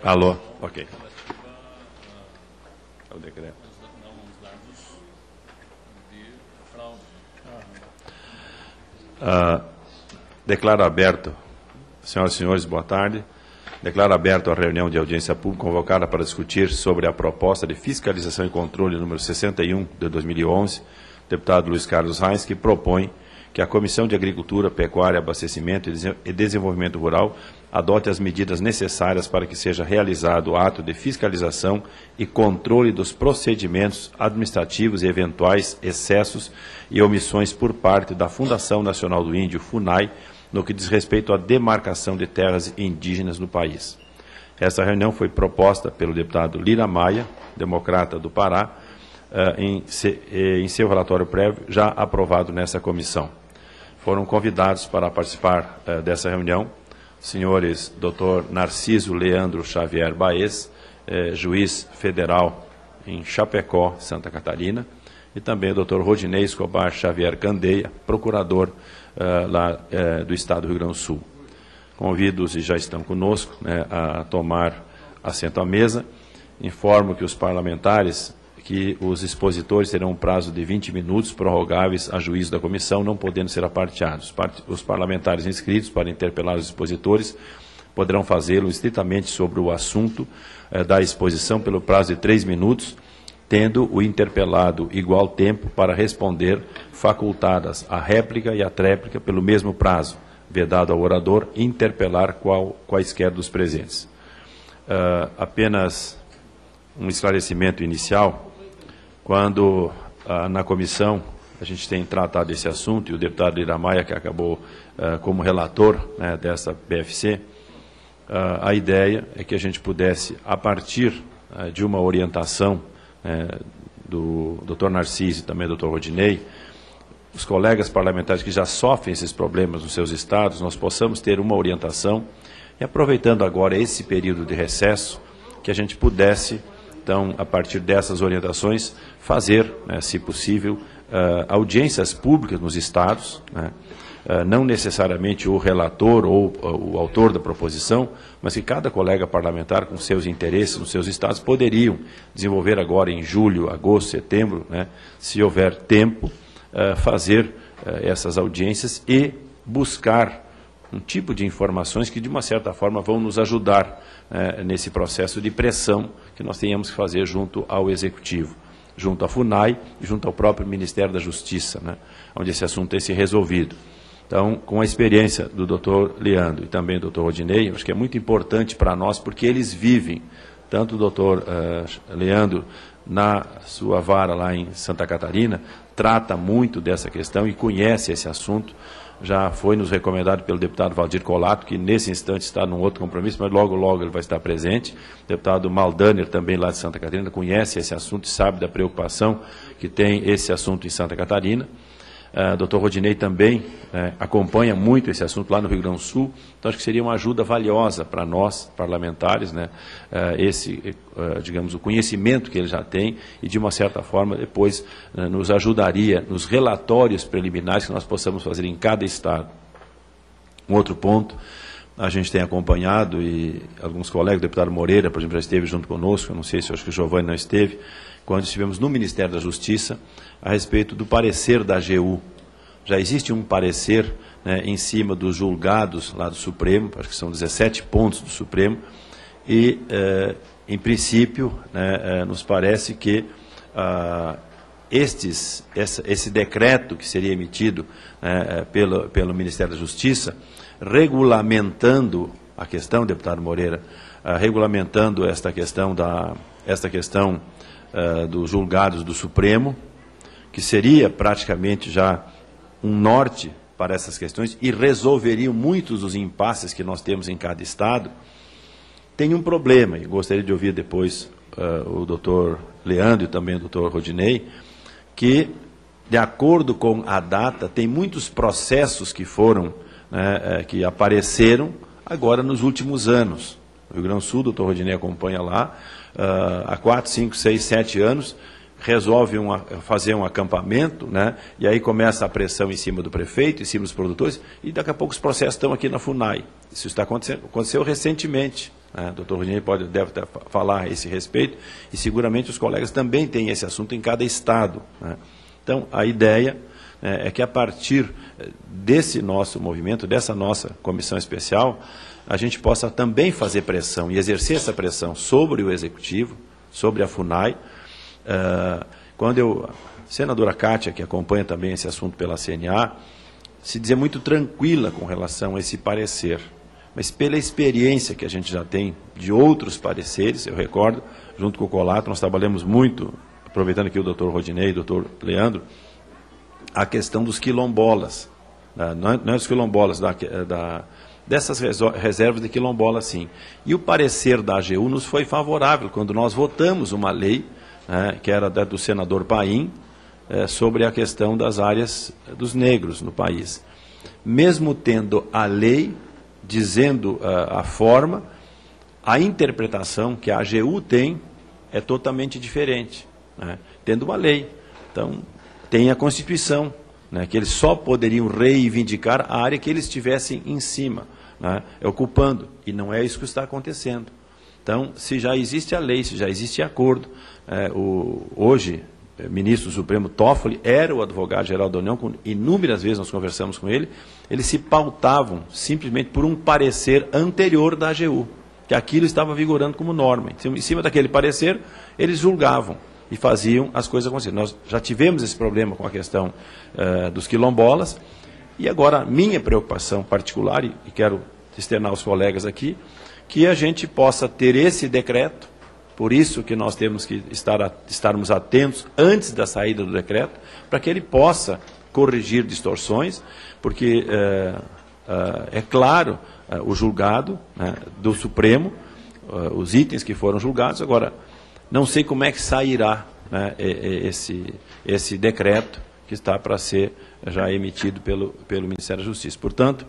Alô? Ok. É o decreto. Declaro aberto, senhoras e senhores, boa tarde. Declaro aberto a reunião de audiência pública convocada para discutir sobre a proposta de fiscalização e controle número 61 de 2011, deputado Luiz Carlos Reis, que propõe que a Comissão de Agricultura, Pecuária, Abastecimento e Desenvolvimento Rural adote as medidas necessárias para que seja realizado o ato de fiscalização e controle dos procedimentos administrativos e eventuais excessos e omissões por parte da Fundação Nacional do Índio, FUNAI, no que diz respeito à demarcação de terras indígenas no país. Essa reunião foi proposta pelo deputado Lira Maia, democrata do Pará, em seu relatório prévio, já aprovado nessa comissão. Foram convidados para participar dessa reunião os senhores Dr. Narciso Leandro Xavier Baez, juiz federal em Chapecó, Santa Catarina, e também o Dr. Rodinei Escobar Xavier Candeia, procurador lá do Estado do Rio Grande do Sul. Convido-os, e já estão conosco, a tomar assento à mesa. Informo que os parlamentares, que os expositores terão um prazo de 20 minutos, prorrogáveis a juízo da comissão, não podendo ser aparteados. Os parlamentares inscritos para interpelar os expositores poderão fazê-lo estritamente sobre o assunto da exposição pelo prazo de 3 minutos, tendo o interpelado igual tempo para responder, facultadas a réplica e a tréplica pelo mesmo prazo, vedado ao orador interpelar quaisquer dos presentes. Apenas um esclarecimento inicial. Quando na comissão a gente tem tratado esse assunto, e o deputado Lira Maia, que acabou como relator dessa BFC, a ideia é que a gente pudesse, a partir de uma orientação do Dr. Narciso e também do Dr. Rodinei, os colegas parlamentares que já sofrem esses problemas nos seus estados, nós possamos ter uma orientação, e aproveitando agora esse período de recesso, que a gente pudesse, então, a partir dessas orientações, fazer, se possível, audiências públicas nos estados, não necessariamente o relator ou o autor da proposição, mas que cada colega parlamentar, com seus interesses nos seus estados, poderiam desenvolver agora em julho, agosto, setembro, se houver tempo, fazer essas audiências e buscar um tipo de informações que, de uma certa forma, vão nos ajudar nesse processo de pressão que nós tenhamos que fazer junto ao Executivo, junto à FUNAI e junto ao próprio Ministério da Justiça, onde esse assunto tem se resolvido. Então, com a experiência do Dr. Leandro e também do Dr. Rodinei, acho que é muito importante para nós, porque eles vivem, tanto o Dr. Leandro, na sua vara lá em Santa Catarina, trata muito dessa questão e conhece esse assunto. Já foi nos recomendado pelo deputado Valdir Colato, que nesse instante está num outro compromisso, mas logo, logo ele vai estar presente. O deputado Maldaner, também lá de Santa Catarina, conhece esse assunto e sabe da preocupação que tem esse assunto em Santa Catarina. Dr. Rodinei também acompanha muito esse assunto lá no Rio Grande do Sul, então acho que seria uma ajuda valiosa para nós, parlamentares, digamos, o conhecimento que ele já tem e, de uma certa forma, depois nos ajudaria nos relatórios preliminares que nós possamos fazer em cada estado. Um outro ponto, a gente tem acompanhado, e alguns colegas, o deputado Moreira, por exemplo, já esteve junto conosco, eu não sei se acho que o Giovanni não esteve, quando estivemos no Ministério da Justiça, a respeito do parecer da AGU. Já existe um parecer em cima dos julgados lá do Supremo, acho que são 17 pontos do Supremo, e, em princípio, nos parece que esse decreto que seria emitido pelo Ministério da Justiça, regulamentando a questão, deputado Moreira, regulamentando esta questão dos julgados do Supremo, que seria praticamente já um norte para essas questões e resolveriam muitos dos impasses que nós temos em cada estado. Tem um problema, e gostaria de ouvir depois o doutor Leandro e também o doutor Rodinei, que, de acordo com a data, tem muitos processos que foram, que apareceram agora nos últimos anos. No Rio Grande do Sul, o doutor Rodinei acompanha lá, há 4, 5, 6, 7 anos, resolve fazer um acampamento, e aí começa a pressão em cima do prefeito, em cima dos produtores, e daqui a pouco os processos estão aqui na FUNAI. Isso está acontecendo, aconteceu recentemente. O doutor Rodinei deve falar a esse respeito, e seguramente os colegas também têm esse assunto em cada estado. Então, a ideia é que a partir desse nosso movimento, dessa nossa comissão especial, a gente possa também fazer pressão e exercer essa pressão sobre o Executivo, sobre a FUNAI. A senadora Kátia, que acompanha também esse assunto pela CNA, se dizer muito tranquila com relação a esse parecer. Mas pela experiência que a gente já tem de outros pareceres, eu recordo, junto com o Colato, nós trabalhamos muito, aproveitando aqui o doutor Rodinei e o doutor Leandro, a questão dos quilombolas. Não é dos quilombolas, dessas reservas de quilombola, sim. E o parecer da AGU nos foi favorável, quando nós votamos uma lei, que era do senador Paim, sobre a questão das áreas dos negros no país. Mesmo tendo a lei dizendo a forma, a interpretação que a AGU tem é totalmente diferente, tendo uma lei. Então, tem a Constituição, que eles só poderiam reivindicar a área que eles estivessem em cima, ocupando, e não é isso que está acontecendo. Então, se já existe a lei, se já existe acordo, hoje, o ministro do Supremo Toffoli era o advogado-geral da União, inúmeras vezes nós conversamos com ele, eles se pautavam simplesmente por um parecer anterior da AGU, que aquilo estava vigorando como norma. Então, em cima daquele parecer, eles julgavam e faziam as coisas acontecerem. Nós já tivemos esse problema com a questão dos quilombolas, e agora a minha preocupação particular, e quero externar aos colegas aqui, a gente possa ter esse decreto. Por isso que nós temos que estarmos atentos antes da saída do decreto, para que ele possa corrigir distorções, porque é claro o julgado do Supremo, os itens que foram julgados. Agora, não sei como é que sairá esse decreto que está para ser já emitido pelo Ministério da Justiça. Portanto,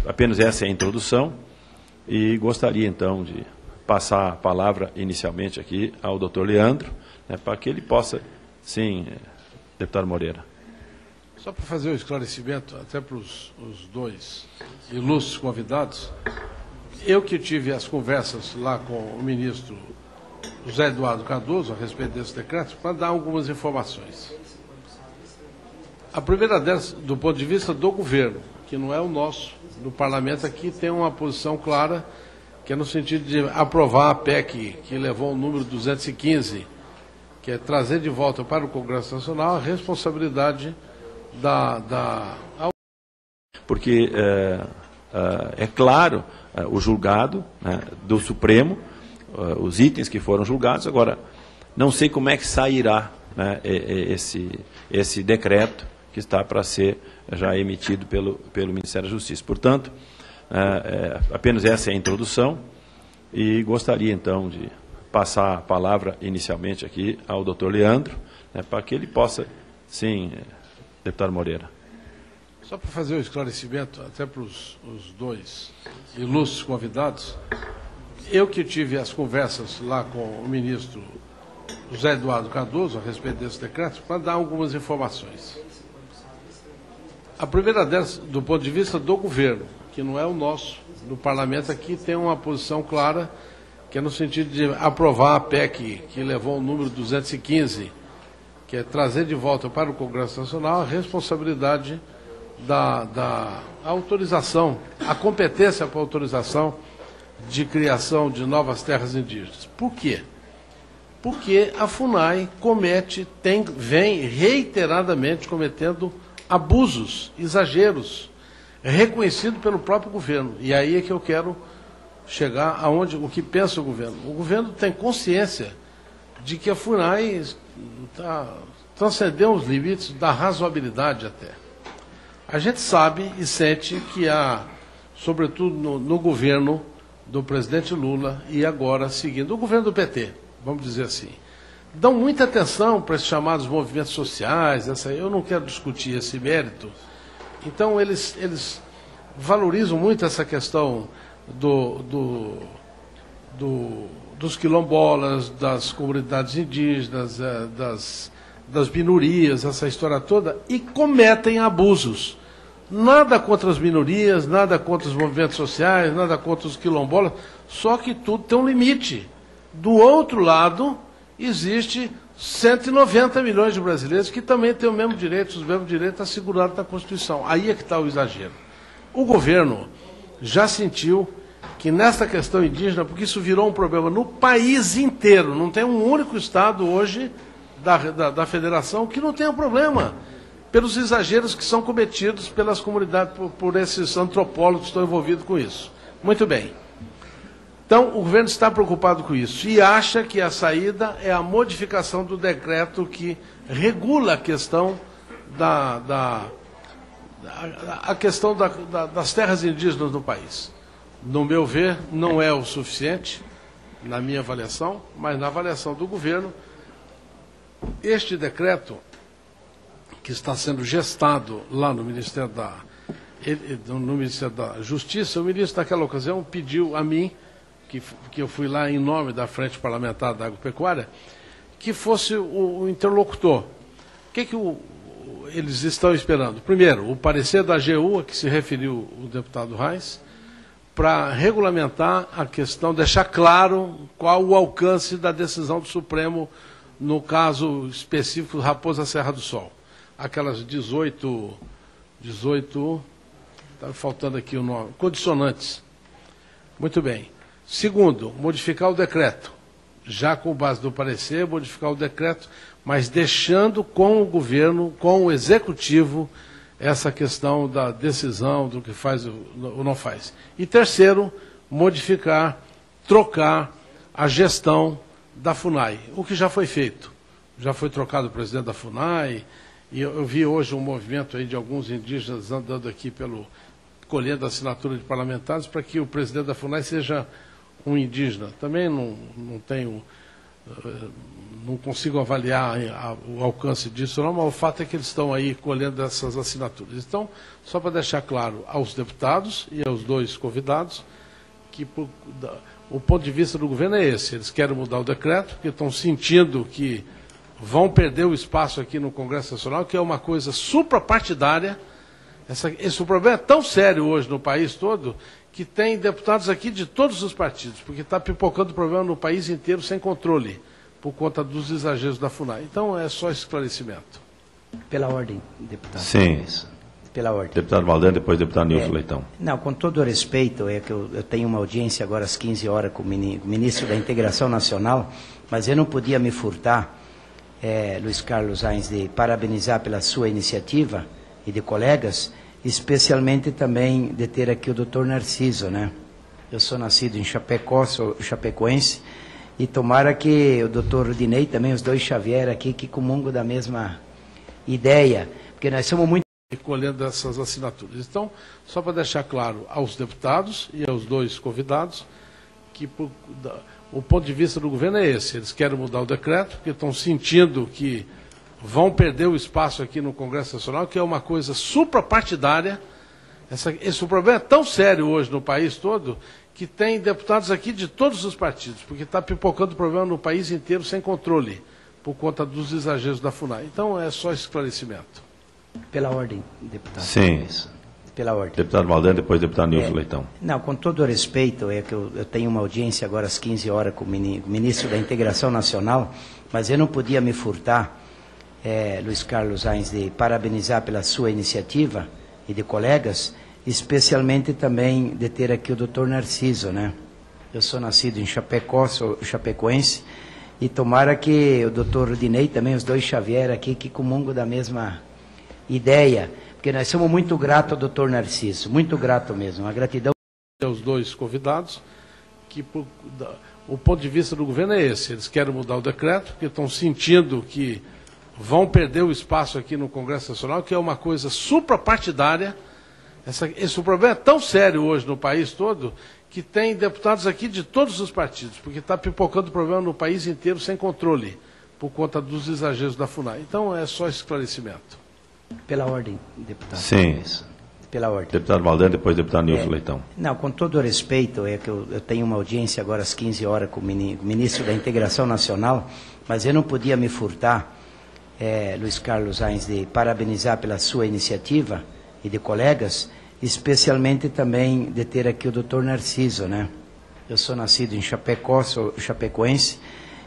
apenas essa é a introdução, e gostaria então de passar a palavra inicialmente aqui ao doutor Leandro, para que ele possa, sim, deputado Moreira. Só para fazer um esclarecimento, até para os dois ilustres convidados, eu que tive as conversas lá com o ministro José Eduardo Cardoso a respeito desse decreto, para dar algumas informações. A primeira delas, do ponto de vista do governo, que não é o nosso, do parlamento aqui, tem uma posição clara, que é no sentido de aprovar a PEC, que levou o número 215, que é trazer de volta para o Congresso Nacional a responsabilidade Porque é claro o julgado do Supremo, os itens que foram julgados. Agora, não sei como é que sairá esse decreto que está para ser já emitido pelo Ministério da Justiça. Portanto, apenas essa é a introdução, e gostaria então de passar a palavra inicialmente aqui ao doutor Leandro, para que ele possa, sim, deputado Moreira. Só para fazer um esclarecimento, até para os dois ilustres convidados, eu que tive as conversas lá com o ministro José Eduardo Cardoso a respeito desse decreto, para dar algumas informações. A primeira delas, do ponto de vista do governo, que não é o nosso, do parlamento aqui, tem uma posição clara, que é no sentido de aprovar a PEC, que levou o número 215, que é trazer de volta para o Congresso Nacional a responsabilidade da autorização, a competência para a autorização de criação de novas terras indígenas. Por quê? Porque a FUNAI vem reiteradamente cometendo abusos, exageros, reconhecido pelo próprio governo. E aí é que eu quero chegar aonde o que pensa o governo. O governo tem consciência de que a FUNAI transcendeu os limites da razoabilidade até. A gente sabe e sente que há, sobretudo no governo do presidente Lula e agora seguindo o governo do PT, vamos dizer assim, dão muita atenção para esses chamados movimentos sociais. Eu não quero discutir esse mérito. Então, eles valorizam muito essa questão dos quilombolas, das comunidades indígenas, das minorias, essa história toda, e cometem abusos Nada contra as minorias, nada contra os movimentos sociais, nada contra os quilombolas, só que tudo tem um limite. Do outro lado, existe 190 milhões de brasileiros que também têm os mesmos direitos assegurados na Constituição. Aí é que está o exagero. O governo já sentiu que nessa questão indígena, porque isso virou um problema no país inteiro, não tem um único estado hoje da federação que não tenha problema, pelos exageros que são cometidos pelas comunidades, por esses antropólogos que estão envolvidos com isso. Muito bem. Então, o governo está preocupado com isso e acha que a saída é a modificação do decreto que regula a questão das terras indígenas no país. No meu ver, não é o suficiente, na minha avaliação, mas na avaliação do governo, este decreto que está sendo gestado lá no Ministério da Justiça, o ministro, naquela ocasião, pediu a mim, que eu fui lá em nome da Frente Parlamentar da Agropecuária, que fosse o interlocutor. O que eles estão esperando? Primeiro, o parecer da AGU, a que se referiu o deputado Reis, para regulamentar a questão, deixar claro qual o alcance da decisão do Supremo, no caso específico Raposa Serra do Sol. Aquelas 18, está faltando aqui o nome, condicionantes. Muito bem. Segundo, modificar o decreto. Já com base no parecer, modificar o decreto, mas deixando com o governo, com o executivo, essa questão da decisão do que faz ou não faz. E terceiro, modificar, trocar a gestão da FUNAI, o que já foi feito. Já foi trocado o presidente da FUNAI, e eu vi hoje um movimento aí de alguns indígenas andando aqui colhendo assinatura de parlamentares para que o presidente da FUNAI seja um indígena. Também não consigo avaliar o alcance disso, não, mas o fato é que eles estão aí colhendo essas assinaturas. Então, só para deixar claro aos deputados e aos dois convidados, que o ponto de vista do governo é esse. Eles querem mudar o decreto, porque estão sentindo que vão perder o espaço aqui no Congresso Nacional, que é uma coisa suprapartidária. Esse problema é tão sério hoje no país todo, que tem deputados aqui de todos os partidos, porque está pipocando o problema no país inteiro sem controle, por conta dos exageros da FUNAI. Então, é só esclarecimento. Pela ordem, deputado. Sim. Pela ordem. Deputado Valdan, depois deputado Nilson Leitão. Não, com todo o respeito, é que eu tenho uma audiência agora às 15 horas com o ministro da Integração Nacional, mas eu não podia me furtar, Luiz Carlos Reis, de parabenizar pela sua iniciativa e de colegas, especialmente também de ter aqui o doutor Narciso, né? Eu sou nascido em Chapecó, sou chapecoense, e tomara que o doutor Rudinei também, os dois Xavier aqui, que comungam da mesma ideia, porque nós somos muito... colhendo essas assinaturas. Então, só para deixar claro aos deputados e aos dois convidados, que o ponto de vista do governo é esse. Eles querem mudar o decreto, porque estão sentindo que vão perder o espaço aqui no Congresso Nacional, que é uma coisa suprapartidária. Esse problema é tão sério hoje no país todo, que tem deputados aqui de todos os partidos, porque está pipocando o problema no país inteiro sem controle, por conta dos exageros da FUNAI. Então, é só esclarecimento. Pela ordem, deputado. Sim. Pela ordem. Deputado Valdan, depois deputado Nilson Leitão. Não, com todo o respeito, é que eu tenho uma audiência agora às 15 horas com o ministro da Integração Nacional, mas eu não podia me furtar, Luiz Carlos Reis, de parabenizar pela sua iniciativa e de colegas, especialmente também de ter aqui o doutor Narciso, né? Eu sou nascido em Chapecó, sou chapecoense, e tomara que o doutor Rudinei também, os dois Xavier aqui, que comungam da mesma ideia, porque nós somos muito gratos ao doutor Narciso, muito grato mesmo, uma gratidão. Os dois convidados, que o ponto de vista do governo é esse. Eles querem mudar o decreto, porque estão sentindo que vão perder o espaço aqui no Congresso Nacional, que é uma coisa suprapartidária. Esse problema é tão sério hoje no país todo, que tem deputados aqui de todos os partidos, porque está pipocando o problema no país inteiro sem controle, por conta dos exageros da FUNAI. Então, é só esclarecimento. Pela ordem, deputado. Sim. Pela ordem. Deputado Valdan, depois deputado Nilson Leitão. Não, com todo o respeito, é que eu tenho uma audiência agora às 15 horas com o ministro da Integração Nacional, mas eu não podia me furtar, Luiz Carlos Reis, de parabenizar pela sua iniciativa e de colegas, especialmente também de ter aqui o Dr. Narciso, né? Eu sou nascido em Chapecó, sou chapecoense,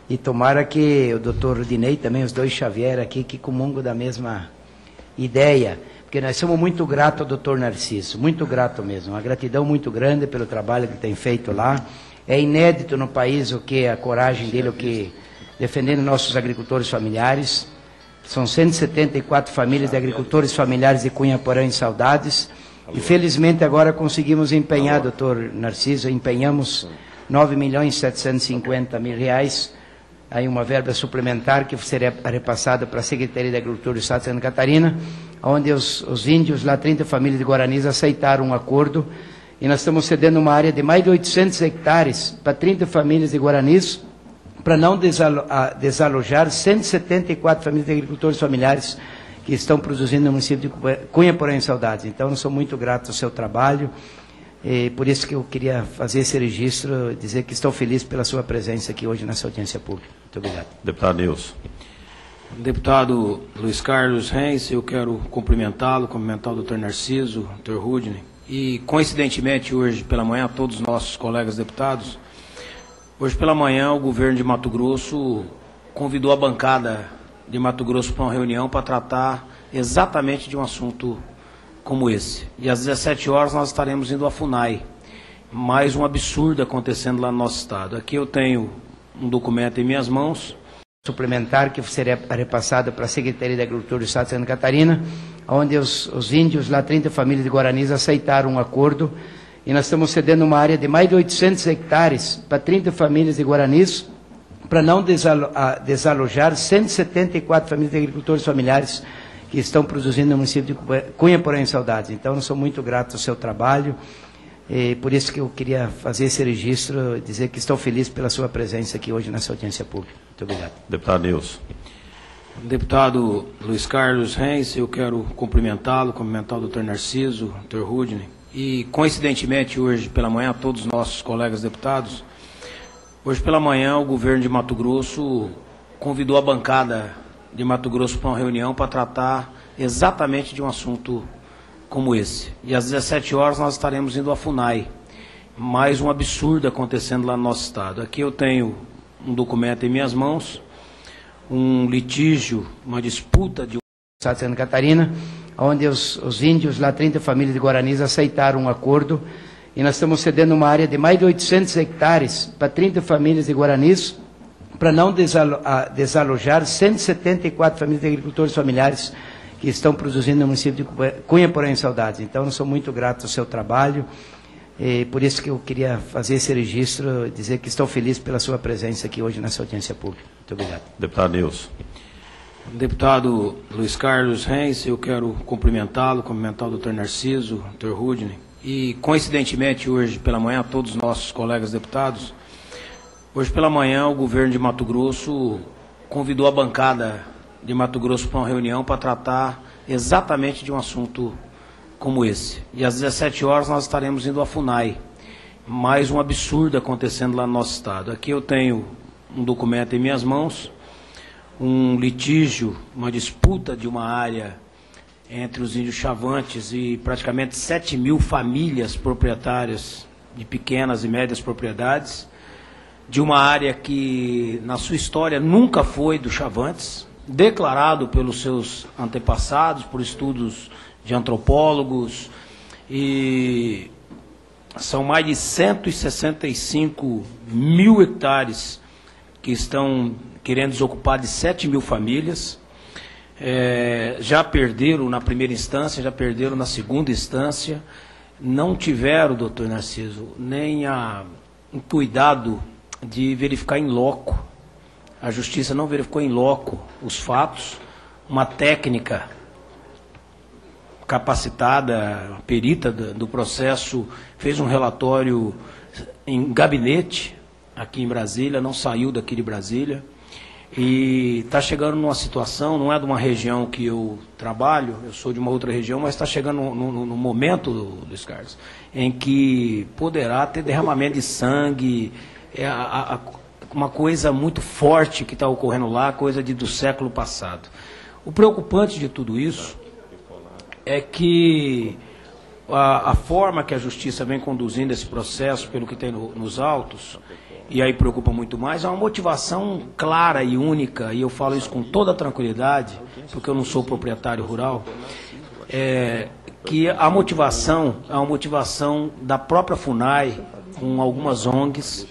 e tomara que o Dr. Rudinei também, os dois Xavier aqui, que comungam da mesma ideia, porque nós somos muito gratos ao Dr. Narciso, muito grato mesmo, uma gratidão muito grande pelo trabalho que tem feito lá. É inédito no país o que a coragem dele, o que defendendo nossos agricultores familiares. São 174 famílias de agricultores familiares de Cunha Porã em Saudades. E felizmente agora conseguimos empenhar, doutor Narciso, empenhamos R$9.750.000, aí uma verba suplementar que seria repassada para a Secretaria de Agricultura do Estado de Santa Catarina, onde os índios, lá 30 famílias de Guaranis, aceitaram um acordo, e nós estamos cedendo uma área de mais de 800 hectares para 30 famílias de Guaranis, para não desalojar 174 famílias de agricultores familiares que estão produzindo no município de Cunha Porã em Saudades. Então, eu sou muito grato ao seu trabalho, e por isso que eu queria fazer esse registro, dizer que estou feliz pela sua presença aqui hoje nessa audiência pública. Muito obrigado. Deputado Nilson. Deputado Luiz Carlos Reis, eu quero cumprimentar o doutor Narciso, o doutor Rudney, e coincidentemente hoje pela manhã, todos os nossos colegas deputados, hoje pela manhã o governo de Mato Grosso convidou a bancada de Mato Grosso para uma reunião para tratar exatamente de um assunto como esse. E às 17 horas nós estaremos indo à FUNAI. Mais um absurdo acontecendo lá no nosso estado. Aqui eu tenho um documento em minhas mãos. Suplementar que seria repassado para a Secretaria de Agricultura do Estado de Santa Catarina, onde os índios, lá 30 famílias de Guaranis, aceitaram um acordo, e nós estamos cedendo uma área de mais de 800 hectares para 30 famílias de Guaranis, para não desalojar 174 famílias de agricultores familiares que estão produzindo no município de Cunha Porã em Saudades. Então, eu sou muito grato ao seu trabalho, e por isso que eu queria fazer esse registro, dizer que estou feliz pela sua presença aqui hoje nessa audiência pública. Muito obrigado. Deputado Nilson. Deputado Luiz Carlos Reis, eu quero cumprimentar o doutor Narciso, o doutor Rudney, e coincidentemente hoje pela manhã, todos os nossos colegas deputados, hoje pela manhã o governo de Mato Grosso convidou a bancada de Mato Grosso para uma reunião para tratar exatamente de um assunto como esse. E às 17 horas nós estaremos indo à FUNAI. Mais um absurdo acontecendo lá no nosso estado. Aqui eu tenho um documento em minhas mãos, um litígio, uma disputa de Estado de Santa Catarina, onde os índios, lá 30 famílias de Guaranis, aceitaram um acordo, e nós estamos cedendo uma área de mais de 800 hectares para 30 famílias de Guaranis, para não desalojar 174 famílias de agricultores familiares que estão produzindo no município de Cunha Porã em Saudades. Então, eu sou muito grato ao seu trabalho, e por isso que eu queria fazer esse registro, dizer que estou feliz pela sua presença aqui hoje nessa audiência pública. Muito obrigado. Deputado Nilson. Deputado Luiz Carlos Reis, eu quero cumprimentar o doutor Narciso, o doutor Rudney, e coincidentemente hoje pela manhã, todos os nossos colegas deputados, hoje pela manhã o governo de Mato Grosso convidou a bancada de Mato Grosso para uma reunião para tratar exatamente de um assunto como esse. E às 17 horas nós estaremos indo à FUNAI. Mais um absurdo acontecendo lá no nosso estado. Aqui eu tenho um documento em minhas mãos, um litígio, uma disputa de uma área entre os índios Chavantes e praticamente 7.000 famílias proprietárias de pequenas e médias propriedades, de uma área que na sua história nunca foi dos Chavantes, declarado pelos seus antepassados, por estudos de antropólogos, e são mais de 165 mil hectares que estão querendo desocupar de 7.000 famílias. Já perderam na primeira instância, já perderam na segunda instância, não tiveram, doutor Narciso, nem um cuidado de verificar em loco. A Justiça não verificou em loco os fatos. Uma técnica capacitada, perita do processo, fez um relatório em gabinete aqui em Brasília, não saiu daqui de Brasília, e está chegando numa situação, não é de uma região que eu trabalho, eu sou de uma outra região, mas está chegando no momento, Luiz Carlos, em que poderá ter derramamento de sangue, uma coisa muito forte que está ocorrendo lá, coisa do século passado. O preocupante de tudo isso é que a forma que a Justiça vem conduzindo esse processo, pelo que tem nos autos, e aí preocupa muito mais, é uma motivação clara e única, e eu falo isso com toda tranquilidade, porque eu não sou proprietário rural, que a motivação é uma motivação da própria FUNAI, com algumas ONGs,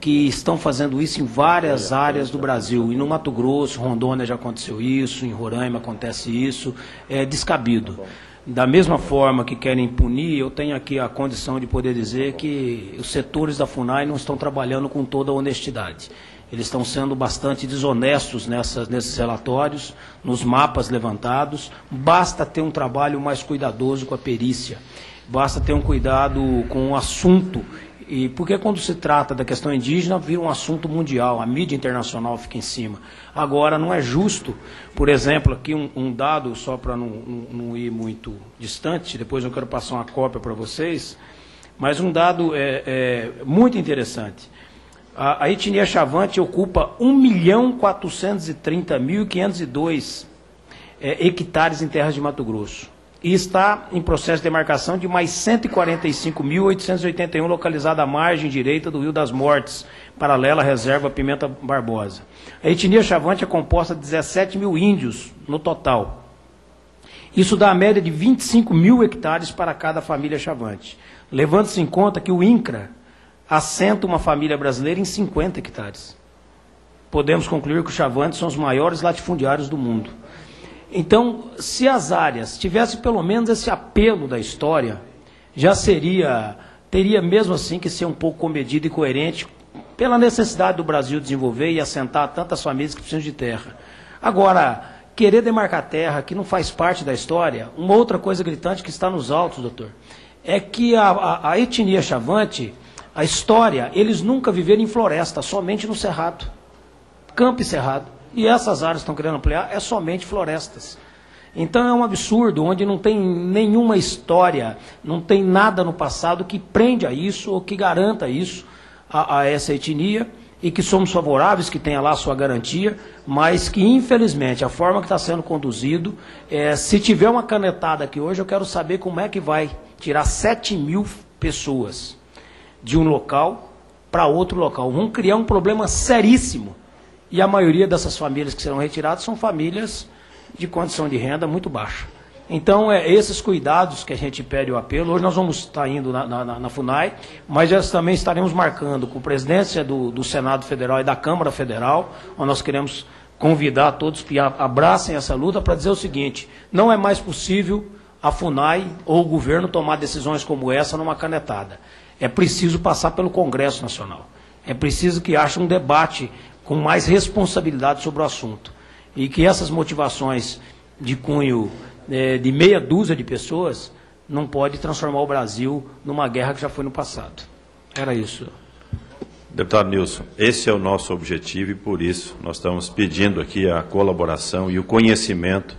que estão fazendo isso em várias áreas do Brasil. E no Mato Grosso, Rondônia já aconteceu isso, em Roraima acontece isso, é descabido. Da mesma forma que querem punir, eu tenho aqui a condição de poder dizer que os setores da FUNAI não estão trabalhando com toda a honestidade. Eles estão sendo bastante desonestos nesses relatórios, nos mapas levantados. Basta ter um trabalho mais cuidadoso com a perícia, basta ter um cuidado com o assunto. E porque quando se trata da questão indígena, vira um assunto mundial, a mídia internacional fica em cima. Agora, não é justo, por exemplo, aqui um dado, só para não ir muito distante, depois eu quero passar uma cópia para vocês, mas um dado muito interessante. A etnia Chavante ocupa 1.430.502 hectares em terras de Mato Grosso. E está em processo de demarcação de mais 145.881 localizada à margem direita do Rio das Mortes, paralela à reserva Pimenta Barbosa. A etnia Chavante é composta de 17 mil índios no total. Isso dá a média de 25 mil hectares para cada família Chavante. Levando-se em conta que o INCRA assenta uma família brasileira em 50 hectares. Podemos concluir que os Chavantes são os maiores latifundiários do mundo. Então, se as áreas tivessem pelo menos esse apelo da história, já teria mesmo assim que ser um pouco comedido e coerente pela necessidade do Brasil desenvolver e assentar tantas famílias que precisam de terra. Agora, querer demarcar terra que não faz parte da história, uma outra coisa gritante que está nos autos, doutor, é que a etnia Chavante, a história, eles nunca viveram em floresta, somente no cerrado, campo e cerrado. E essas áreas que estão querendo ampliar é somente florestas. Então é um absurdo, onde não tem nenhuma história, não tem nada no passado que prende a isso ou que garanta isso a essa etnia, e que somos favoráveis, que tenha lá a sua garantia, mas que infelizmente a forma que está sendo conduzido, se tiver uma canetada aqui hoje, eu quero saber como é que vai tirar 7 mil pessoas de um local para outro local. Vão criar um problema seríssimo. E a maioria dessas famílias que serão retiradas são famílias de condição de renda muito baixa. Então, esses cuidados que a gente pede o apelo. Hoje nós vamos estar indo na FUNAI, mas já também estaremos marcando com a presidência do Senado Federal e da Câmara Federal, onde nós queremos convidar todos que abracem essa luta para dizer o seguinte: não é mais possível a FUNAI ou o governo tomar decisões como essa numa canetada. É preciso passar pelo Congresso Nacional. É preciso que haja um debate com mais responsabilidade sobre o assunto. E que essas motivações de cunho de meia dúzia de pessoas não pode transformar o Brasil numa guerra que já foi no passado. Era isso. Deputado Nilson, esse é o nosso objetivo e por isso nós estamos pedindo aqui a colaboração e o conhecimento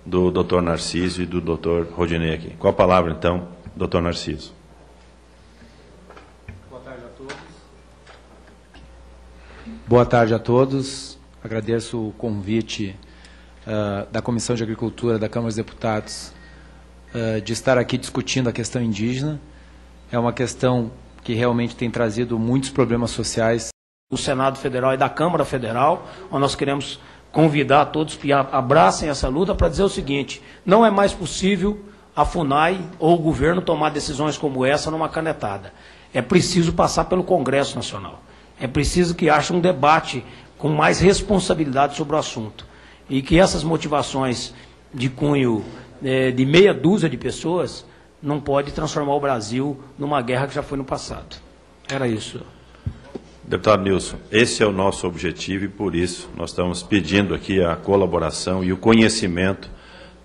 do Dr. Narciso e do Dr. Rodinei aqui. Com a palavra, então, Dr. Narciso. Boa tarde a todos. Agradeço o convite da Comissão de Agricultura da Câmara dos Deputados de estar aqui discutindo a questão indígena. É uma questão que realmente tem trazido muitos problemas sociais. Do Senado Federal e da Câmara Federal, onde nós queremos convidar todos que abracem essa luta para dizer o seguinte: não é mais possível a FUNAI ou o governo tomar decisões como essa numa canetada. É preciso passar pelo Congresso Nacional. É preciso que haja um debate com mais responsabilidade sobre o assunto. E que essas motivações de cunho de meia dúzia de pessoas não pode transformar o Brasil numa guerra que já foi no passado. Era isso. Deputado Nilson, esse é o nosso objetivo e por isso nós estamos pedindo aqui a colaboração e o conhecimento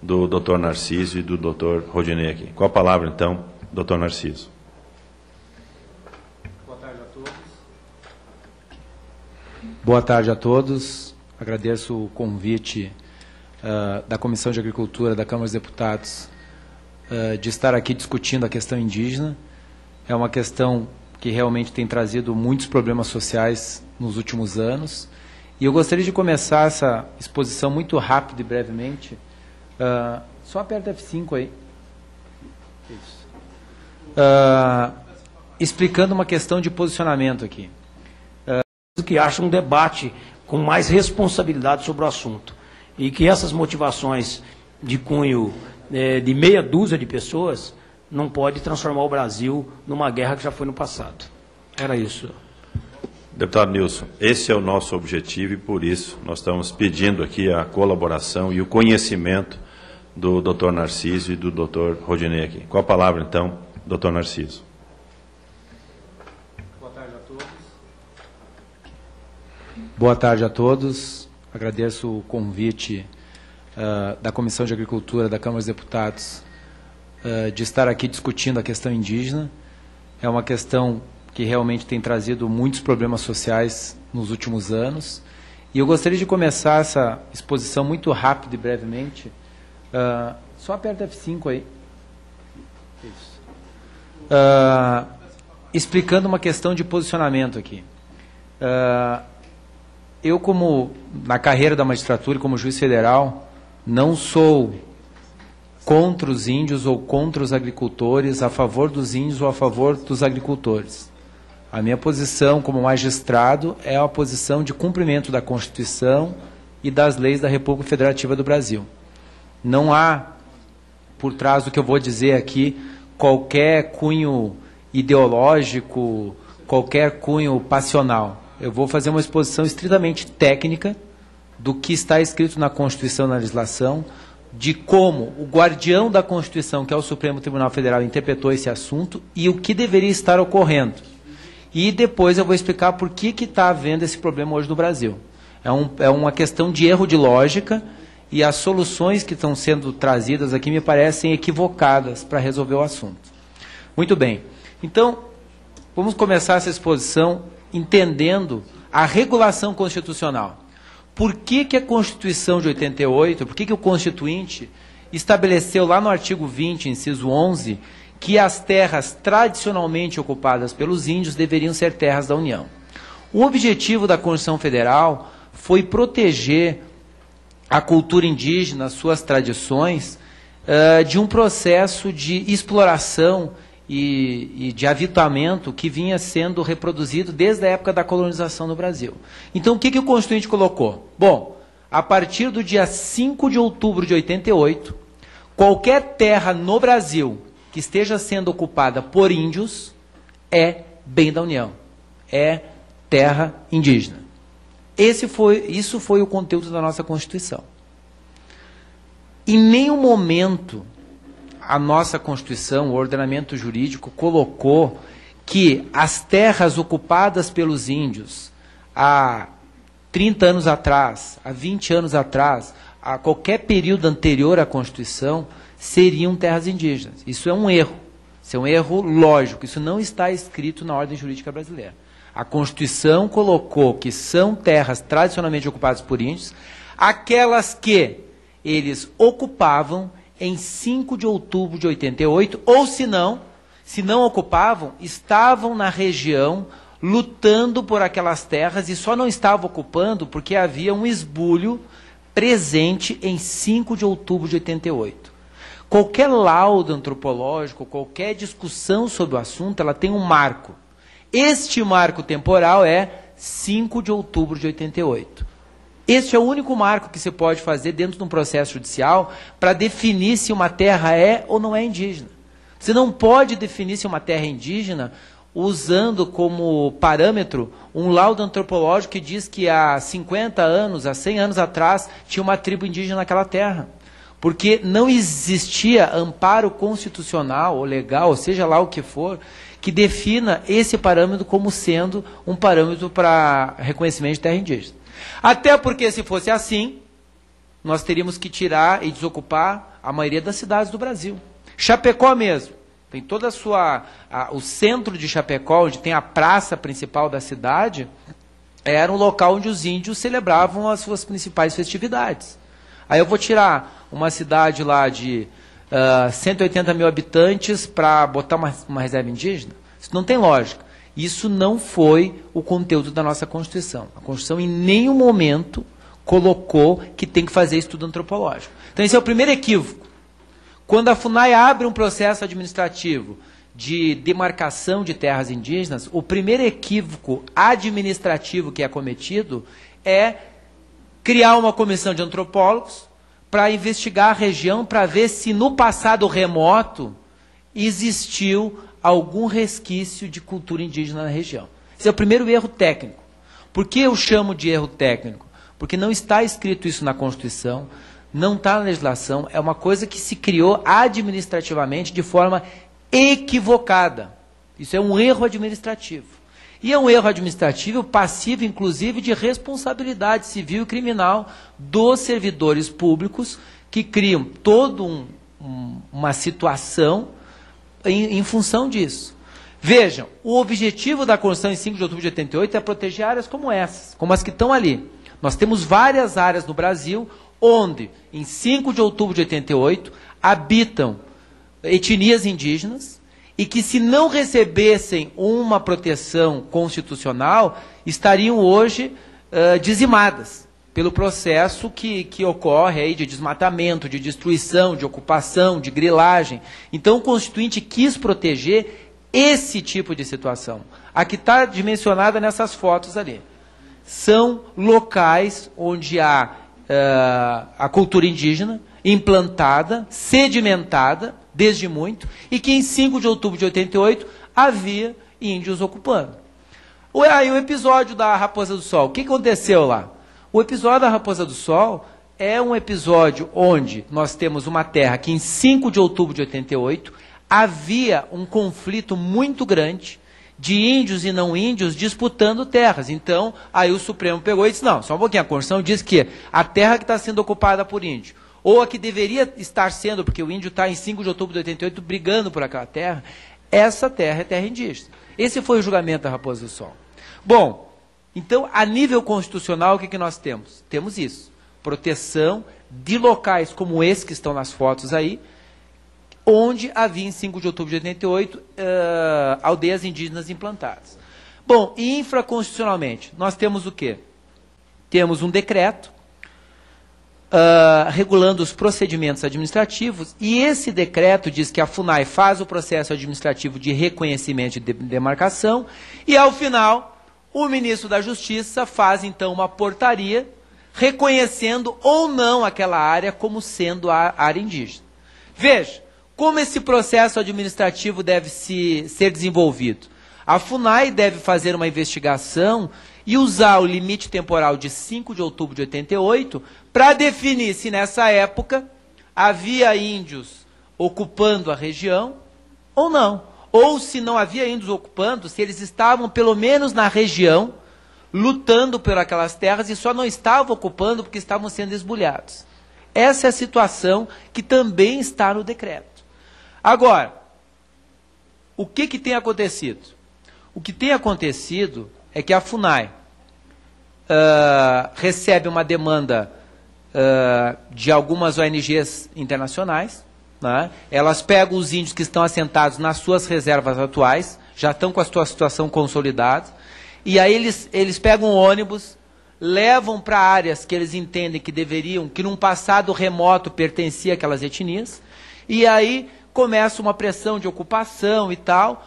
do Dr. Narciso e do Dr. Rodinei aqui. Com a palavra, então, Dr. Narciso. Boa tarde a todos. Agradeço o convite da Comissão de Agricultura da Câmara dos Deputados de estar aqui discutindo a questão indígena. É uma questão que realmente tem trazido muitos problemas sociais nos últimos anos. E eu gostaria de começar essa exposição muito rápido e brevemente Só aperta F5 aí. Isso. Explicando uma questão de posicionamento aqui. Que acha um debate com mais responsabilidade sobre o assunto. E que essas motivações de cunho de meia dúzia de pessoas não pode transformar o Brasil numa guerra que já foi no passado. Era isso. Deputado Nilson, esse é o nosso objetivo e por isso nós estamos pedindo aqui a colaboração e o conhecimento do Dr. Narciso e do Dr. Rodinei aqui. Com a palavra, então, Dr. Narciso. Boa tarde a todos. Boa tarde a todos. Agradeço o convite da Comissão de Agricultura da Câmara dos Deputados de estar aqui discutindo a questão indígena. É uma questão que realmente tem trazido muitos problemas sociais nos últimos anos. E eu gostaria de começar essa exposição muito rápido e brevemente. Só aperta F5 aí. Isso. Explicando uma questão de posicionamento aqui. Eu, como na carreira da magistratura e como juiz federal, não sou contra os índios ou contra os agricultores, a favor dos índios ou a favor dos agricultores. A minha posição como magistrado é a posição de cumprimento da Constituição e das leis da República Federativa do Brasil. Não há, por trás do que eu vou dizer aqui, qualquer cunho ideológico, qualquer cunho passional. Eu vou fazer uma exposição estritamente técnica do que está escrito na Constituição e na legislação, de como o guardião da Constituição, que é o Supremo Tribunal Federal, interpretou esse assunto e o que deveria estar ocorrendo. E depois eu vou explicar por que está havendo esse problema hoje no Brasil. É uma questão de erro de lógica e as soluções que estão sendo trazidas aqui me parecem equivocadas para resolver o assunto. Muito bem. Então, vamos começar essa exposição entendendo a regulação constitucional. Por que a Constituição de 88, por que o Constituinte estabeleceu lá no artigo 20, inciso 11, que as terras tradicionalmente ocupadas pelos índios deveriam ser terras da União? O objetivo da Constituição Federal foi proteger a cultura indígena, suas tradições, de um processo de exploração e de aviltamento que vinha sendo reproduzido desde a época da colonização no Brasil. Então, o que o Constituinte colocou? Bom, a partir do dia 5 de outubro de 88, qualquer terra no Brasil que esteja sendo ocupada por índios é bem da União, é terra indígena. Isso foi o conteúdo da nossa Constituição. Em nenhum momento a nossa Constituição, o ordenamento jurídico, colocou que as terras ocupadas pelos índios há 30 anos atrás, há 20 anos atrás, a qualquer período anterior à Constituição, seriam terras indígenas. Isso é um erro. Isso é um erro lógico. Isso não está escrito na ordem jurídica brasileira. A Constituição colocou que são terras tradicionalmente ocupadas por índios, aquelas que eles ocupavam em 5 de outubro de 88, ou se não ocupavam, estavam na região lutando por aquelas terras e só não estavam ocupando porque havia um esbulho presente em 5 de outubro de 88. Qualquer laudo antropológico, qualquer discussão sobre o assunto, ela tem um marco. Este marco temporal é 5 de outubro de 88. Este é o único marco que se pode fazer dentro de um processo judicial para definir se uma terra é ou não é indígena. Você não pode definir se uma terra é indígena usando como parâmetro um laudo antropológico que diz que há 50 anos, há 100 anos atrás, tinha uma tribo indígena naquela terra. Porque não existia amparo constitucional ou legal, ou seja lá o que for, que defina esse parâmetro como sendo um parâmetro para reconhecimento de terra indígena. Até porque, se fosse assim, nós teríamos que tirar e desocupar a maioria das cidades do Brasil. Chapecó mesmo, tem toda o centro de Chapecó, onde tem a praça principal da cidade, era um local onde os índios celebravam as suas principais festividades. Aí eu vou tirar uma cidade lá de 180 mil habitantes para botar uma reserva indígena? Isso não tem lógica. Isso não foi o conteúdo da nossa Constituição. A Constituição em nenhum momento colocou que tem que fazer estudo antropológico. Então esse é o primeiro equívoco. Quando a FUNAI abre um processo administrativo de demarcação de terras indígenas, o primeiro equívoco administrativo que é cometido é criar uma comissão de antropólogos para investigar a região, para ver se no passado remoto existiu algum resquício de cultura indígena na região. Esse é o primeiro erro técnico. Por que eu chamo de erro técnico? Porque não está escrito isso na Constituição, não está na legislação, é uma coisa que se criou administrativamente de forma equivocada. Isso é um erro administrativo. E é um erro administrativo passivo, inclusive, de responsabilidade civil e criminal dos servidores públicos que criam toda uma situação em função disso. Vejam, o objetivo da Constituição em 5 de outubro de 88 é proteger áreas como essas, como as que estão ali. Nós temos várias áreas no Brasil onde, em 5 de outubro de 88, habitam etnias indígenas e que, se não recebessem uma proteção constitucional, estariam hoje dizimadas pelo processo que ocorre aí de desmatamento, de destruição, de ocupação, de grilagem. Então, o Constituinte quis proteger esse tipo de situação. A que está dimensionada nessas fotos ali. São locais onde há a cultura indígena implantada, sedimentada, desde muito, e que em 5 de outubro de 88 havia índios ocupando. Aí o episódio da Raposa do Sol, o que aconteceu lá? O episódio da Raposa do Sol é um episódio onde nós temos uma terra que em 5 de outubro de 88 havia um conflito muito grande de índios e não índios disputando terras. Então, aí o Supremo pegou e disse, não, só um pouquinho, a Constituição diz que a terra que está sendo ocupada por índio, ou a que deveria estar sendo, porque o índio está em 5 de outubro de 88 brigando por aquela terra, essa terra é terra indígena. Esse foi o julgamento da Raposa do Sol. Bom, então, a nível constitucional, o que nós temos? Temos isso, proteção de locais como esse que estão nas fotos aí, onde havia em 5 de outubro de 88 aldeias indígenas implantadas. Bom, e infraconstitucionalmente, nós temos o quê? Temos um decreto regulando os procedimentos administrativos, e esse decreto diz que a FUNAI faz o processo administrativo de reconhecimento e de demarcação, e ao final, o ministro da Justiça faz então uma portaria reconhecendo ou não aquela área como sendo a área indígena. Veja, como esse processo administrativo deve ser desenvolvido? A FUNAI deve fazer uma investigação e usar o limite temporal de 5 de outubro de 88 para definir se nessa época havia índios ocupando a região ou não. Ou se não havia índios ocupando, se eles estavam pelo menos na região, lutando por aquelas terras e só não estavam ocupando porque estavam sendo esbulhados. Essa é a situação que também está no decreto. Agora, o que tem acontecido? O que tem acontecido é que a FUNAI recebe uma demanda de algumas ONGs internacionais, né? Elas pegam os índios que estão assentados nas suas reservas atuais, já estão com a sua situação consolidada, e aí eles pegam um ônibus, levam para áreas que eles entendem que deveriam, que num passado remoto pertencia àquelas etnias, e aí começa uma pressão de ocupação e tal,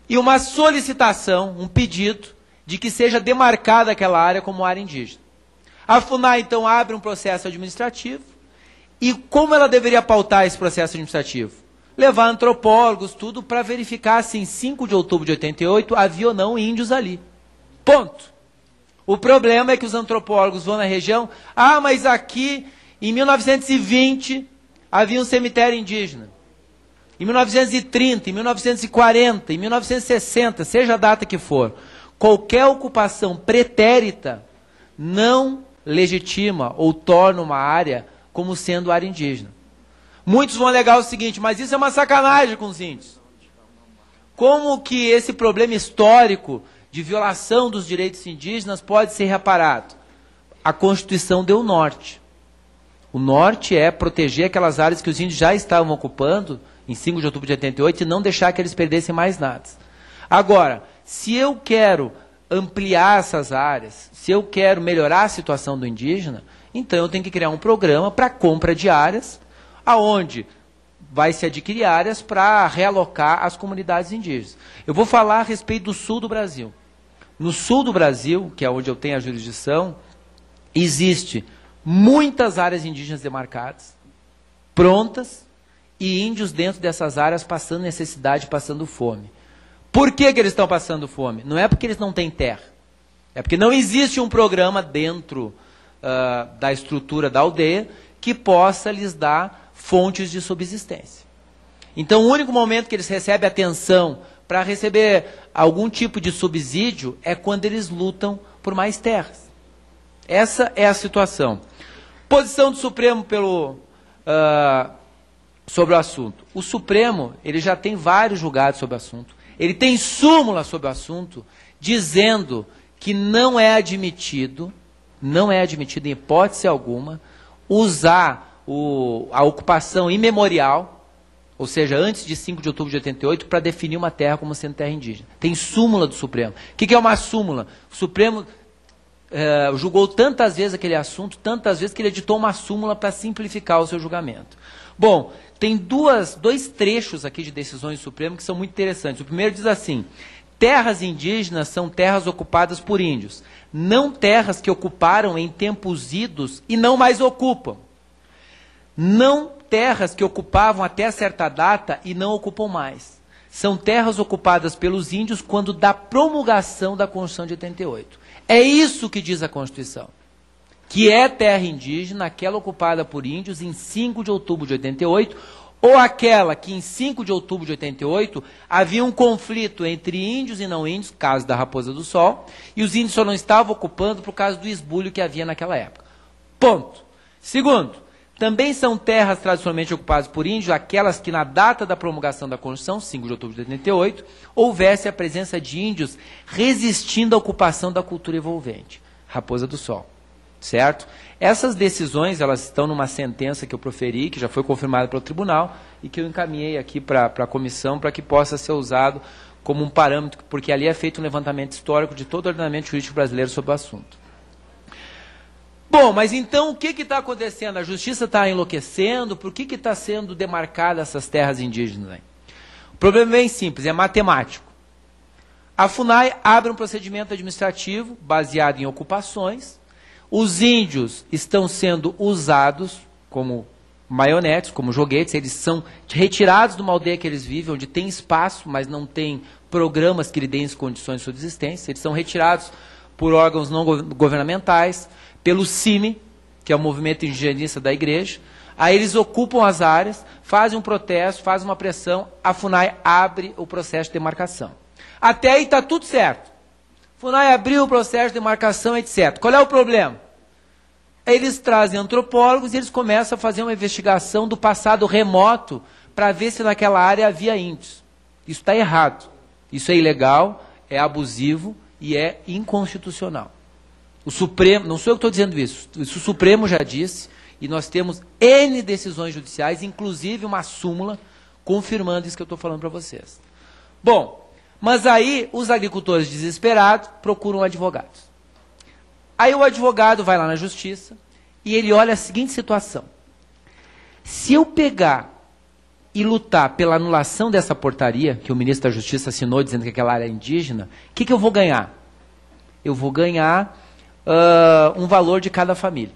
e uma solicitação, um pedido, de que seja demarcada aquela área como área indígena. A FUNAI, então, abre um processo administrativo, e como ela deveria pautar esse processo administrativo? Levar antropólogos, tudo, para verificar se em 5 de outubro de 88 havia ou não índios ali. Ponto. O problema é que os antropólogos vão na região, mas aqui, em 1920, havia um cemitério indígena. Em 1930, em 1940, em 1960, seja a data que for, qualquer ocupação pretérita não legitima ou torna uma área como sendo área indígena. Muitos vão alegar o seguinte, mas isso é uma sacanagem com os índios. Como que esse problema histórico de violação dos direitos indígenas pode ser reparado? A Constituição deu o norte. O norte é proteger aquelas áreas que os índios já estavam ocupando em 5 de outubro de 88 e não deixar que eles perdessem mais nada. Agora, se eu quero ampliar essas áreas, se eu quero melhorar a situação do indígena, então eu tenho que criar um programa para compra de áreas, aonde vai se adquirir áreas para realocar as comunidades indígenas. Eu vou falar a respeito do sul do Brasil. No sul do Brasil, que é onde eu tenho a jurisdição, existe muitas áreas indígenas demarcadas, prontas, e índios dentro dessas áreas passando necessidade, passando fome. Por que eles estão passando fome? Não é porque eles não têm terra. É porque não existe um programa dentro da estrutura da aldeia que possa lhes dar fontes de subsistência. Então, o único momento que eles recebem atenção para receber algum tipo de subsídio é quando eles lutam por mais terras. Essa é a situação. Posição do Supremo sobre o assunto. O Supremo, ele já tem vários julgados sobre o assunto. Ele tem súmula sobre o assunto, dizendo que não é admitido em hipótese alguma, usar a ocupação imemorial, ou seja, antes de 5 de outubro de 88, para definir uma terra como sendo terra indígena. Tem súmula do Supremo. O que é uma súmula? O Supremo julgou tantas vezes aquele assunto, tantas vezes que ele editou uma súmula para simplificar o seu julgamento. Bom, tem dois trechos aqui de decisões do Supremo que são muito interessantes. O primeiro diz assim: terras indígenas são terras ocupadas por índios, não terras que ocuparam em tempos idos e não mais ocupam. Não terras que ocupavam até certa data e não ocupam mais. São terras ocupadas pelos índios quando da promulgação da Constituição de 88. É isso que diz a Constituição. Que é terra indígena, aquela ocupada por índios em 5 de outubro de 88, ou aquela que em 5 de outubro de 88 havia um conflito entre índios e não índios, caso da Raposa do Sol, e os índios só não estavam ocupando por causa do esbulho que havia naquela época. Ponto. Segundo, também são terras tradicionalmente ocupadas por índios aquelas que na data da promulgação da Constituição, 5 de outubro de 88, houvesse a presença de índios resistindo à ocupação da cultura envolvente. Raposa do Sol. Certo? Essas decisões, elas estão numa sentença que eu proferi, que já foi confirmada pelo tribunal, e que eu encaminhei aqui para a comissão, para que possa ser usado como um parâmetro, porque ali é feito um levantamento histórico de todo o ordenamento jurídico brasileiro sobre o assunto. Bom, mas então o que está acontecendo? A justiça está enlouquecendo? Por que está sendo demarcadas essas terras indígenas aí? O problema é bem simples, é matemático. A FUNAI abre um procedimento administrativo baseado em ocupações. Os índios estão sendo usados como maionetes, como joguetes, eles são retirados de uma aldeia que eles vivem, onde tem espaço, mas não tem programas que lhe deem condições de subsistência. Eles são retirados por órgãos não governamentais, pelo CIMI, que é o movimento indigenista da igreja. Aí eles ocupam as áreas, fazem um protesto, fazem uma pressão, a FUNAI abre o processo de demarcação. Até aí está tudo certo. A FUNAI abriu o processo de demarcação, etc. Qual é o problema? Eles trazem antropólogos e eles começam a fazer uma investigação do passado remoto para ver se naquela área havia índios. Isso está errado. Isso é ilegal, é abusivo e é inconstitucional. O Supremo, não sou eu que estou dizendo isso o Supremo já disse, e nós temos N decisões judiciais, inclusive uma súmula, confirmando isso que eu estou falando para vocês. Bom, mas aí os agricultores desesperados procuram advogados. Aí o advogado vai lá na justiça e ele olha a seguinte situação: se eu pegar e lutar pela anulação dessa portaria, que o ministro da Justiça assinou dizendo que aquela área é indígena, o que eu vou ganhar? Eu vou ganhar um valor de cada família.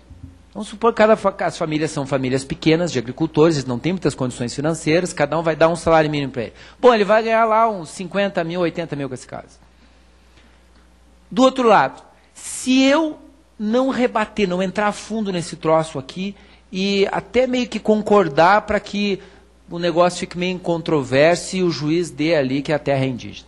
Vamos supor que as famílias são famílias pequenas de agricultores, eles não têm muitas condições financeiras, cada um vai dar um salário mínimo para ele. Bom, ele vai ganhar lá uns 50 mil, 80 mil com esse caso. Do outro lado, se eu não rebater, não entrar a fundo nesse troço aqui e até meio que concordar para que o negócio fique meio em controvérsia e o juiz dê ali que a terra é indígena,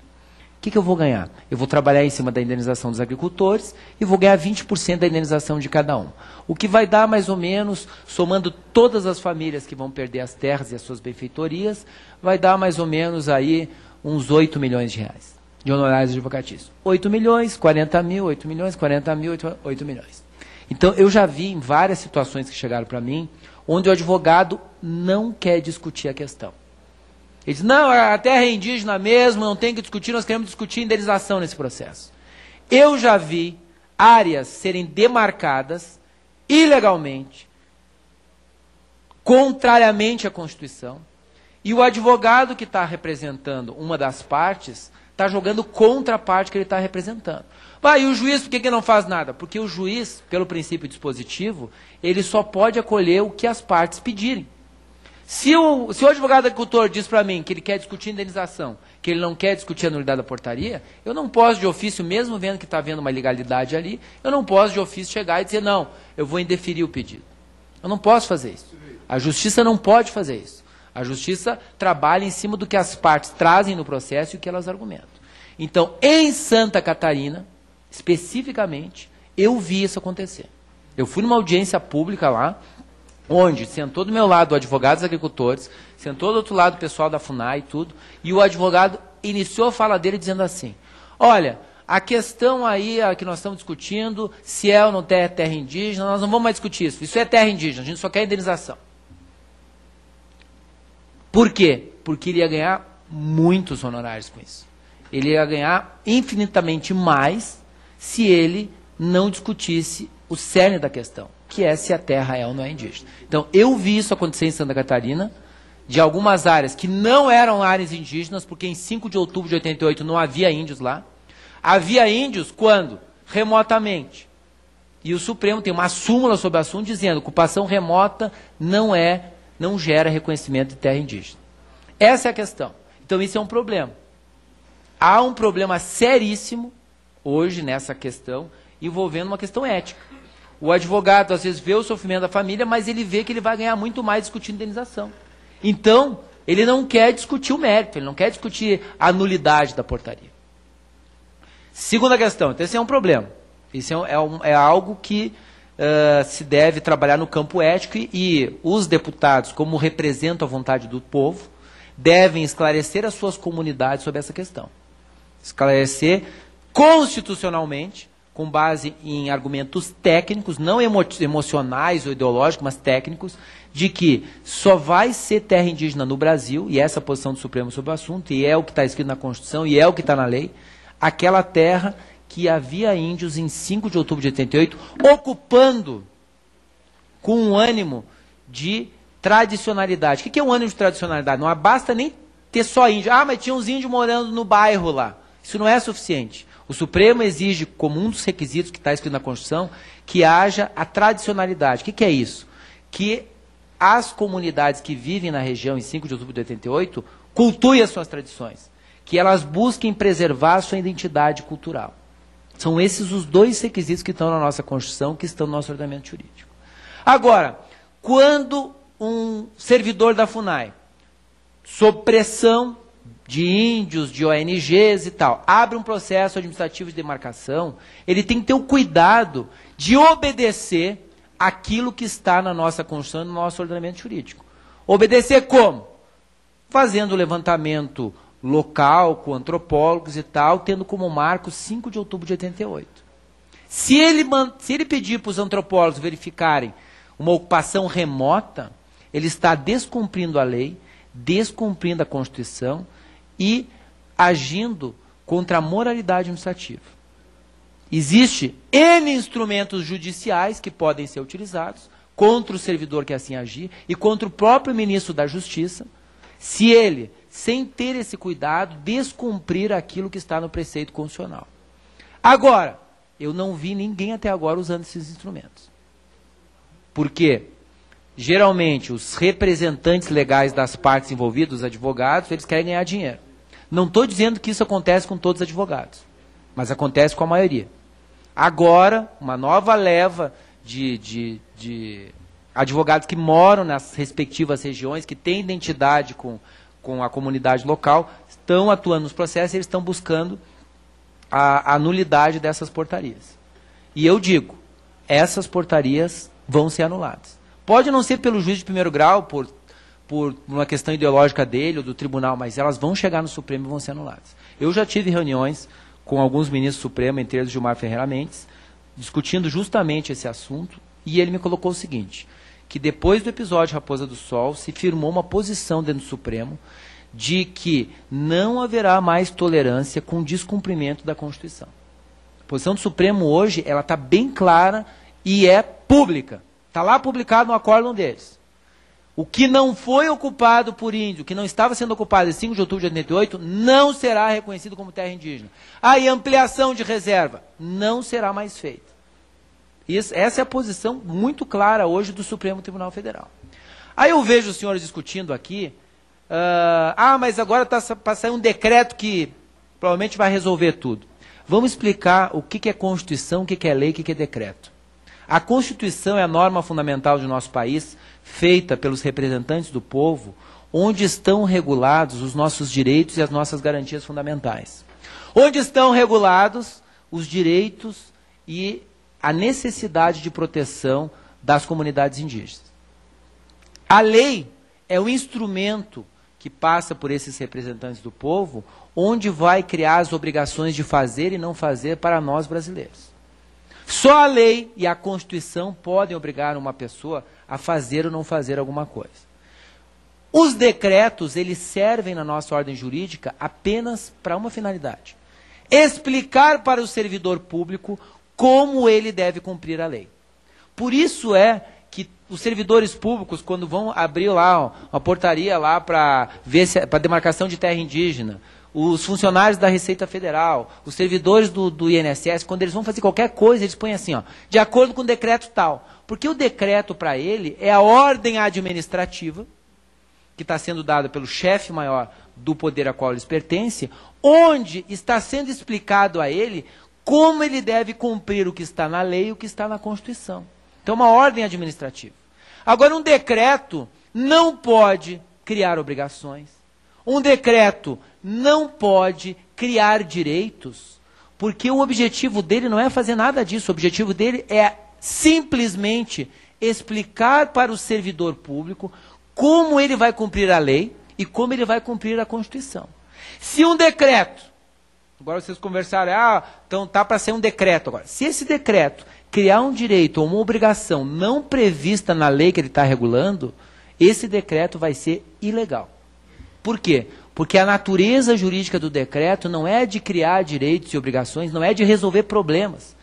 o que eu vou ganhar? Eu vou trabalhar em cima da indenização dos agricultores e vou ganhar 20% da indenização de cada um. O que vai dar mais ou menos, somando todas as famílias que vão perder as terras e as suas benfeitorias, vai dar mais ou menos aí uns 8 milhões de reais de honorários advocatícios. 8 milhões, 40 mil, 8 milhões, 40 mil, 8 milhões. Então, eu já vi em várias situações que chegaram para mim, onde o advogado não quer discutir a questão. Ele diz, não, a terra é indígena mesmo, não tem que discutir, nós queremos discutir indenização nesse processo. Eu já vi áreas serem demarcadas ilegalmente, contrariamente à Constituição, E o advogado que está representando uma das partes está jogando contra a parte que ele está representando. E o juiz, por que não faz nada? Porque o juiz, pelo princípio dispositivo, ele só pode acolher o que as partes pedirem. Se o advogado agricultor diz para mim que ele quer discutir indenização, que ele não quer discutir a nulidade da portaria, eu não posso de ofício, mesmo vendo que está havendo uma ilegalidade ali, eu não posso de ofício chegar e dizer, não, eu vou indeferir o pedido. Eu não posso fazer isso. A justiça não pode fazer isso. A justiça trabalha em cima do que as partes trazem no processo e o que elas argumentam. Então, em Santa Catarina, especificamente, eu vi isso acontecer. Eu fui numa audiência pública lá, onde sentou do meu lado o advogado dos agricultores, sentou do outro lado o pessoal da FUNAI e tudo, e o advogado iniciou a fala dele dizendo assim, olha, a questão aí que nós estamos discutindo, se é ou não é terra indígena, nós não vamos mais discutir isso. Isso é terra indígena, a gente só quer indenização. Por quê? Porque ele ia ganhar muitos honorários com isso. Ele ia ganhar infinitamente mais se ele não discutisse o cerne da questão, que é se a terra é ou não é indígena. Então, eu vi isso acontecer em Santa Catarina, de algumas áreas que não eram áreas indígenas, porque em 5 de outubro de 88 não havia índios lá. Havia índios quando? Remotamente. E o Supremo tem uma súmula sobre o assunto dizendo que ocupação remota não gera reconhecimento de terra indígena. Essa é a questão. Então, isso é um problema. Há um problema seríssimo hoje nessa questão, envolvendo uma questão ética. O advogado, às vezes, vê o sofrimento da família, mas ele vê que ele vai ganhar muito mais discutindo indenização. Então, ele não quer discutir o mérito, ele não quer discutir a nulidade da portaria. Segunda questão, então esse é um problema. Isso é algo que se deve trabalhar no campo ético e os deputados, como representam a vontade do povo, devem esclarecer as suas comunidades sobre essa questão. Esclarecer constitucionalmente, com base em argumentos técnicos, não emocionais ou ideológicos, mas técnicos, de que só vai ser terra indígena no Brasil, e essa é a posição do Supremo sobre o assunto, e é o que está escrito na Constituição, e é o que está na lei, aquela terra que havia índios em 5 de outubro de 88, ocupando com um ânimo de tradicionalidade. O que é um ânimo de tradicionalidade? Não basta nem ter só índio. Mas tinha uns índios morando no bairro lá. Isso não é suficiente. O Supremo exige, como um dos requisitos que está escrito na Constituição, que haja a tradicionalidade. O que é isso? Que as comunidades que vivem na região em 5 de outubro de 88 cultuem as suas tradições. Que elas busquem preservar a sua identidade cultural. São esses os dois requisitos que estão na nossa Constituição, que estão no nosso ordenamento jurídico. Agora, quando um servidor da FUNAI, sob pressão de índios, de ONGs e tal, abre um processo administrativo de demarcação, ele tem que ter o cuidado de obedecer aquilo que está na nossa Constituição e no nosso ordenamento jurídico. Obedecer como? Fazendo o levantamento local, com antropólogos e tal, tendo como marco 5 de outubro de 88. Se ele pedir para os antropólogos verificarem uma ocupação remota, ele está descumprindo a lei, descumprindo a Constituição e agindo contra a moralidade administrativa. Existem N instrumentos judiciais que podem ser utilizados contra o servidor que assim agir e contra o próprio ministro da Justiça, se ele, sem ter esse cuidado, descumprir aquilo que está no preceito constitucional. Agora, eu não vi ninguém até agora usando esses instrumentos. Porque, geralmente, os representantes legais das partes envolvidas, os advogados, eles querem ganhar dinheiro. Não estou dizendo que isso acontece com todos os advogados, mas acontece com a maioria. Agora, uma nova leva de advogados que moram nas respectivas regiões, que têm identidade com a comunidade local, estão atuando nos processos e eles estão buscando a nulidade dessas portarias. E eu digo, essas portarias vão ser anuladas. Pode não ser pelo juiz de primeiro grau, por uma questão ideológica dele ou do tribunal, mas elas vão chegar no Supremo e vão ser anuladas. Eu já tive reuniões com alguns ministros do Supremo, entre eles Gilmar Ferreira Mendes, discutindo justamente esse assunto, e ele me colocou o seguinte, que depois do episódio Raposa do Sol, se firmou uma posição dentro do Supremo de que não haverá mais tolerância com o descumprimento da Constituição. A posição do Supremo hoje, ela está bem clara e é pública. Está lá publicado no acórdão deles. O que não foi ocupado por índio, que não estava sendo ocupado em 5 de outubro de 88, não será reconhecido como terra indígena. Aí, ampliação de reserva não será mais feita. Essa é a posição muito clara hoje do Supremo Tribunal Federal. Aí eu vejo os senhores discutindo aqui, mas agora está para sair um decreto que provavelmente vai resolver tudo. Vamos explicar o que é Constituição, o que é lei, o que é decreto. A Constituição é a norma fundamental do nosso país, feita pelos representantes do povo, onde estão regulados os nossos direitos e as nossas garantias fundamentais. Onde estão regulados os direitos e a necessidade de proteção das comunidades indígenas. A lei é o instrumento que passa por esses representantes do povo, onde vai criar as obrigações de fazer e não fazer para nós brasileiros. Só a lei e a Constituição podem obrigar uma pessoa a fazer ou não fazer alguma coisa. Os decretos, eles servem na nossa ordem jurídica apenas para uma finalidade: explicar para o servidor público como ele deve cumprir a lei. Por isso é que os servidores públicos, quando vão abrir lá uma portaria lá para ver para demarcação de terra indígena, os funcionários da Receita Federal, os servidores do INSS, quando eles vão fazer qualquer coisa, eles põem assim, de acordo com o decreto tal. Porque o decreto, para ele, é a ordem administrativa, que está sendo dada pelo chefe maior do poder a qual eles pertencem, onde está sendo explicado a ele como ele deve cumprir o que está na lei e o que está na Constituição. Então, uma ordem administrativa. Agora, um decreto não pode criar obrigações. Um decreto não pode criar direitos, porque o objetivo dele não é fazer nada disso. O objetivo dele é simplesmente explicar para o servidor público como ele vai cumprir a lei e como ele vai cumprir a Constituição. Se um decreto, agora vocês conversaram, então está para ser um decreto agora. Se esse decreto criar um direito ou uma obrigação não prevista na lei que ele está regulando, esse decreto vai ser ilegal. Por quê? Porque a natureza jurídica do decreto não é de criar direitos e obrigações, não é de resolver problemas.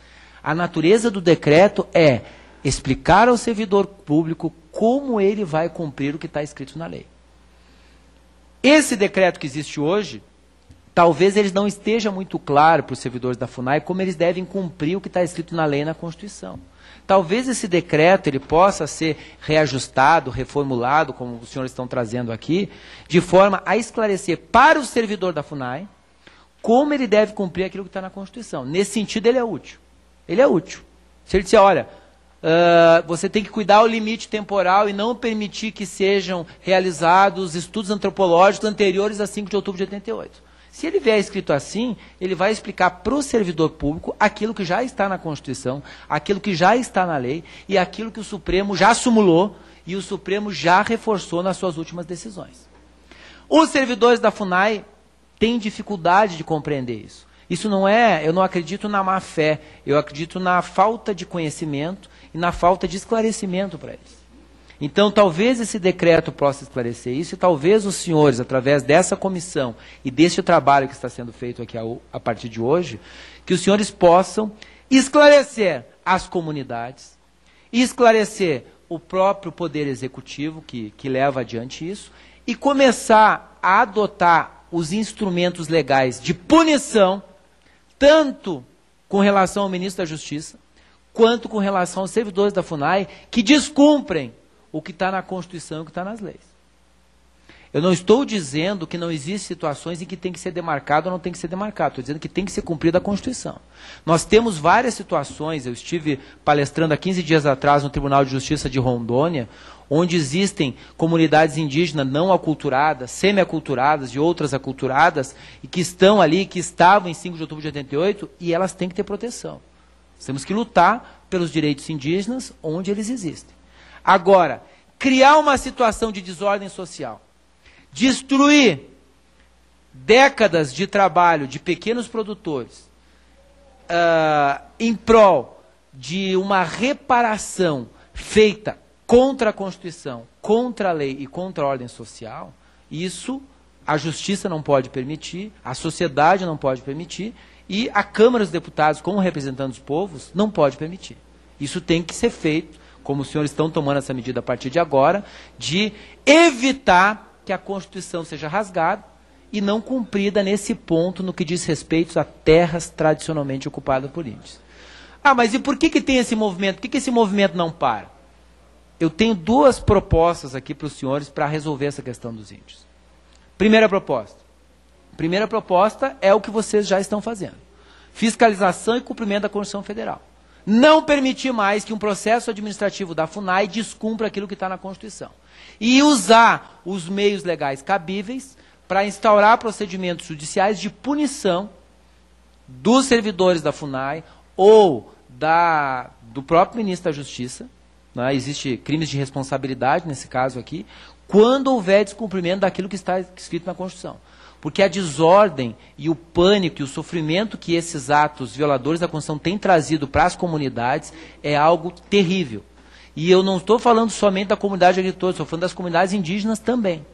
A natureza do decreto é explicar ao servidor público como ele vai cumprir o que está escrito na lei. Esse decreto que existe hoje, talvez ele não esteja muito claro para os servidores da FUNAI como eles devem cumprir o que está escrito na lei e na Constituição. Talvez esse decreto ele possa ser reajustado, reformulado, como os senhores estão trazendo aqui, de forma a esclarecer para o servidor da FUNAI como ele deve cumprir aquilo que está na Constituição. Nesse sentido, ele é útil. Ele é útil. Se ele disser, olha, você tem que cuidar o limite temporal e não permitir que sejam realizados estudos antropológicos anteriores a 5 de outubro de 88. Se ele vier escrito assim, ele vai explicar para o servidor público aquilo que já está na Constituição, aquilo que já está na lei e aquilo que o Supremo já sumulou e o Supremo já reforçou nas suas últimas decisões. Os servidores da FUNAI têm dificuldade de compreender isso. Isso não é, eu não acredito na má fé, eu acredito na falta de conhecimento e na falta de esclarecimento para eles. Então, talvez esse decreto possa esclarecer isso e talvez os senhores, através dessa comissão e deste trabalho que está sendo feito aqui a partir de hoje, que os senhores possam esclarecer as comunidades, esclarecer o próprio Poder Executivo que leva adiante isso e começar a adotar os instrumentos legais de punição, tanto com relação ao ministro da Justiça, quanto com relação aos servidores da FUNAI que descumprem o que está na Constituição e o que está nas leis. Eu não estou dizendo que não existem situações em que tem que ser demarcado ou não tem que ser demarcado. Estou dizendo que tem que ser cumprida a Constituição. Nós temos várias situações, eu estive palestrando há 15 dias atrás no Tribunal de Justiça de Rondônia, onde existem comunidades indígenas não aculturadas, semi-aculturadas e outras aculturadas, e que estão ali, que estavam em 5 de outubro de 88, e elas têm que ter proteção. Nós temos que lutar pelos direitos indígenas onde eles existem. Agora, criar uma situação de desordem social, destruir décadas de trabalho de pequenos produtores em prol de uma reparação feita contra a Constituição, contra a lei e contra a ordem social, isso a Justiça não pode permitir, a sociedade não pode permitir e a Câmara dos Deputados, como representante dos povos, não pode permitir. Isso tem que ser feito como os senhores estão tomando essa medida a partir de agora, de evitar que a Constituição seja rasgada e não cumprida nesse ponto no que diz respeito a terras tradicionalmente ocupadas por índios. Ah, mas e por que tem esse movimento? Por que esse movimento não para? Eu tenho duas propostas aqui para os senhores para resolver essa questão dos índios. Primeira proposta. Primeira proposta é o que vocês já estão fazendo. Fiscalização e cumprimento da Constituição Federal. Não permitir mais que um processo administrativo da FUNAI descumpra aquilo que está na Constituição. E usar os meios legais cabíveis para instaurar procedimentos judiciais de punição dos servidores da FUNAI ou do próprio ministro da Justiça, né? Existe crimes de responsabilidade nesse caso aqui, quando houver descumprimento daquilo que está escrito na Constituição. Porque a desordem e o pânico e o sofrimento que esses atos violadores da Constituição têm trazido para as comunidades é algo terrível. E eu não estou falando somente da comunidade agricultora, estou falando das comunidades indígenas também.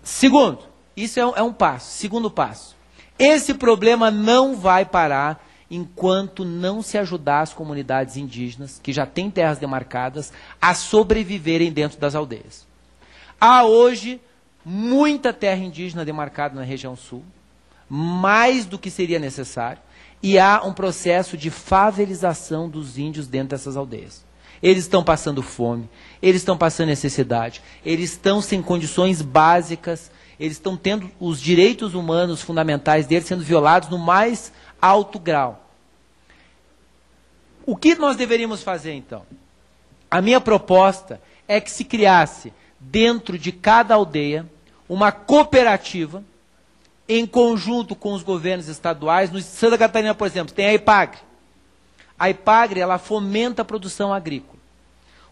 Segundo, isso é um passo. Segundo passo, esse problema não vai parar enquanto não se ajudar as comunidades indígenas, que já têm terras demarcadas, a sobreviverem dentro das aldeias. Há hoje muita terra indígena demarcada na região sul, mais do que seria necessário, e há um processo de favelização dos índios dentro dessas aldeias. Eles estão passando fome, eles estão passando necessidade, eles estão sem condições básicas, eles estão tendo os direitos humanos fundamentais deles sendo violados no mais alto grau. O que nós deveríamos fazer, então? A minha proposta é que se criasse, dentro de cada aldeia, uma cooperativa, em conjunto com os governos estaduais. No Santa Catarina, por exemplo, tem a IPAGRE. A IPAGRE, ela fomenta a produção agrícola.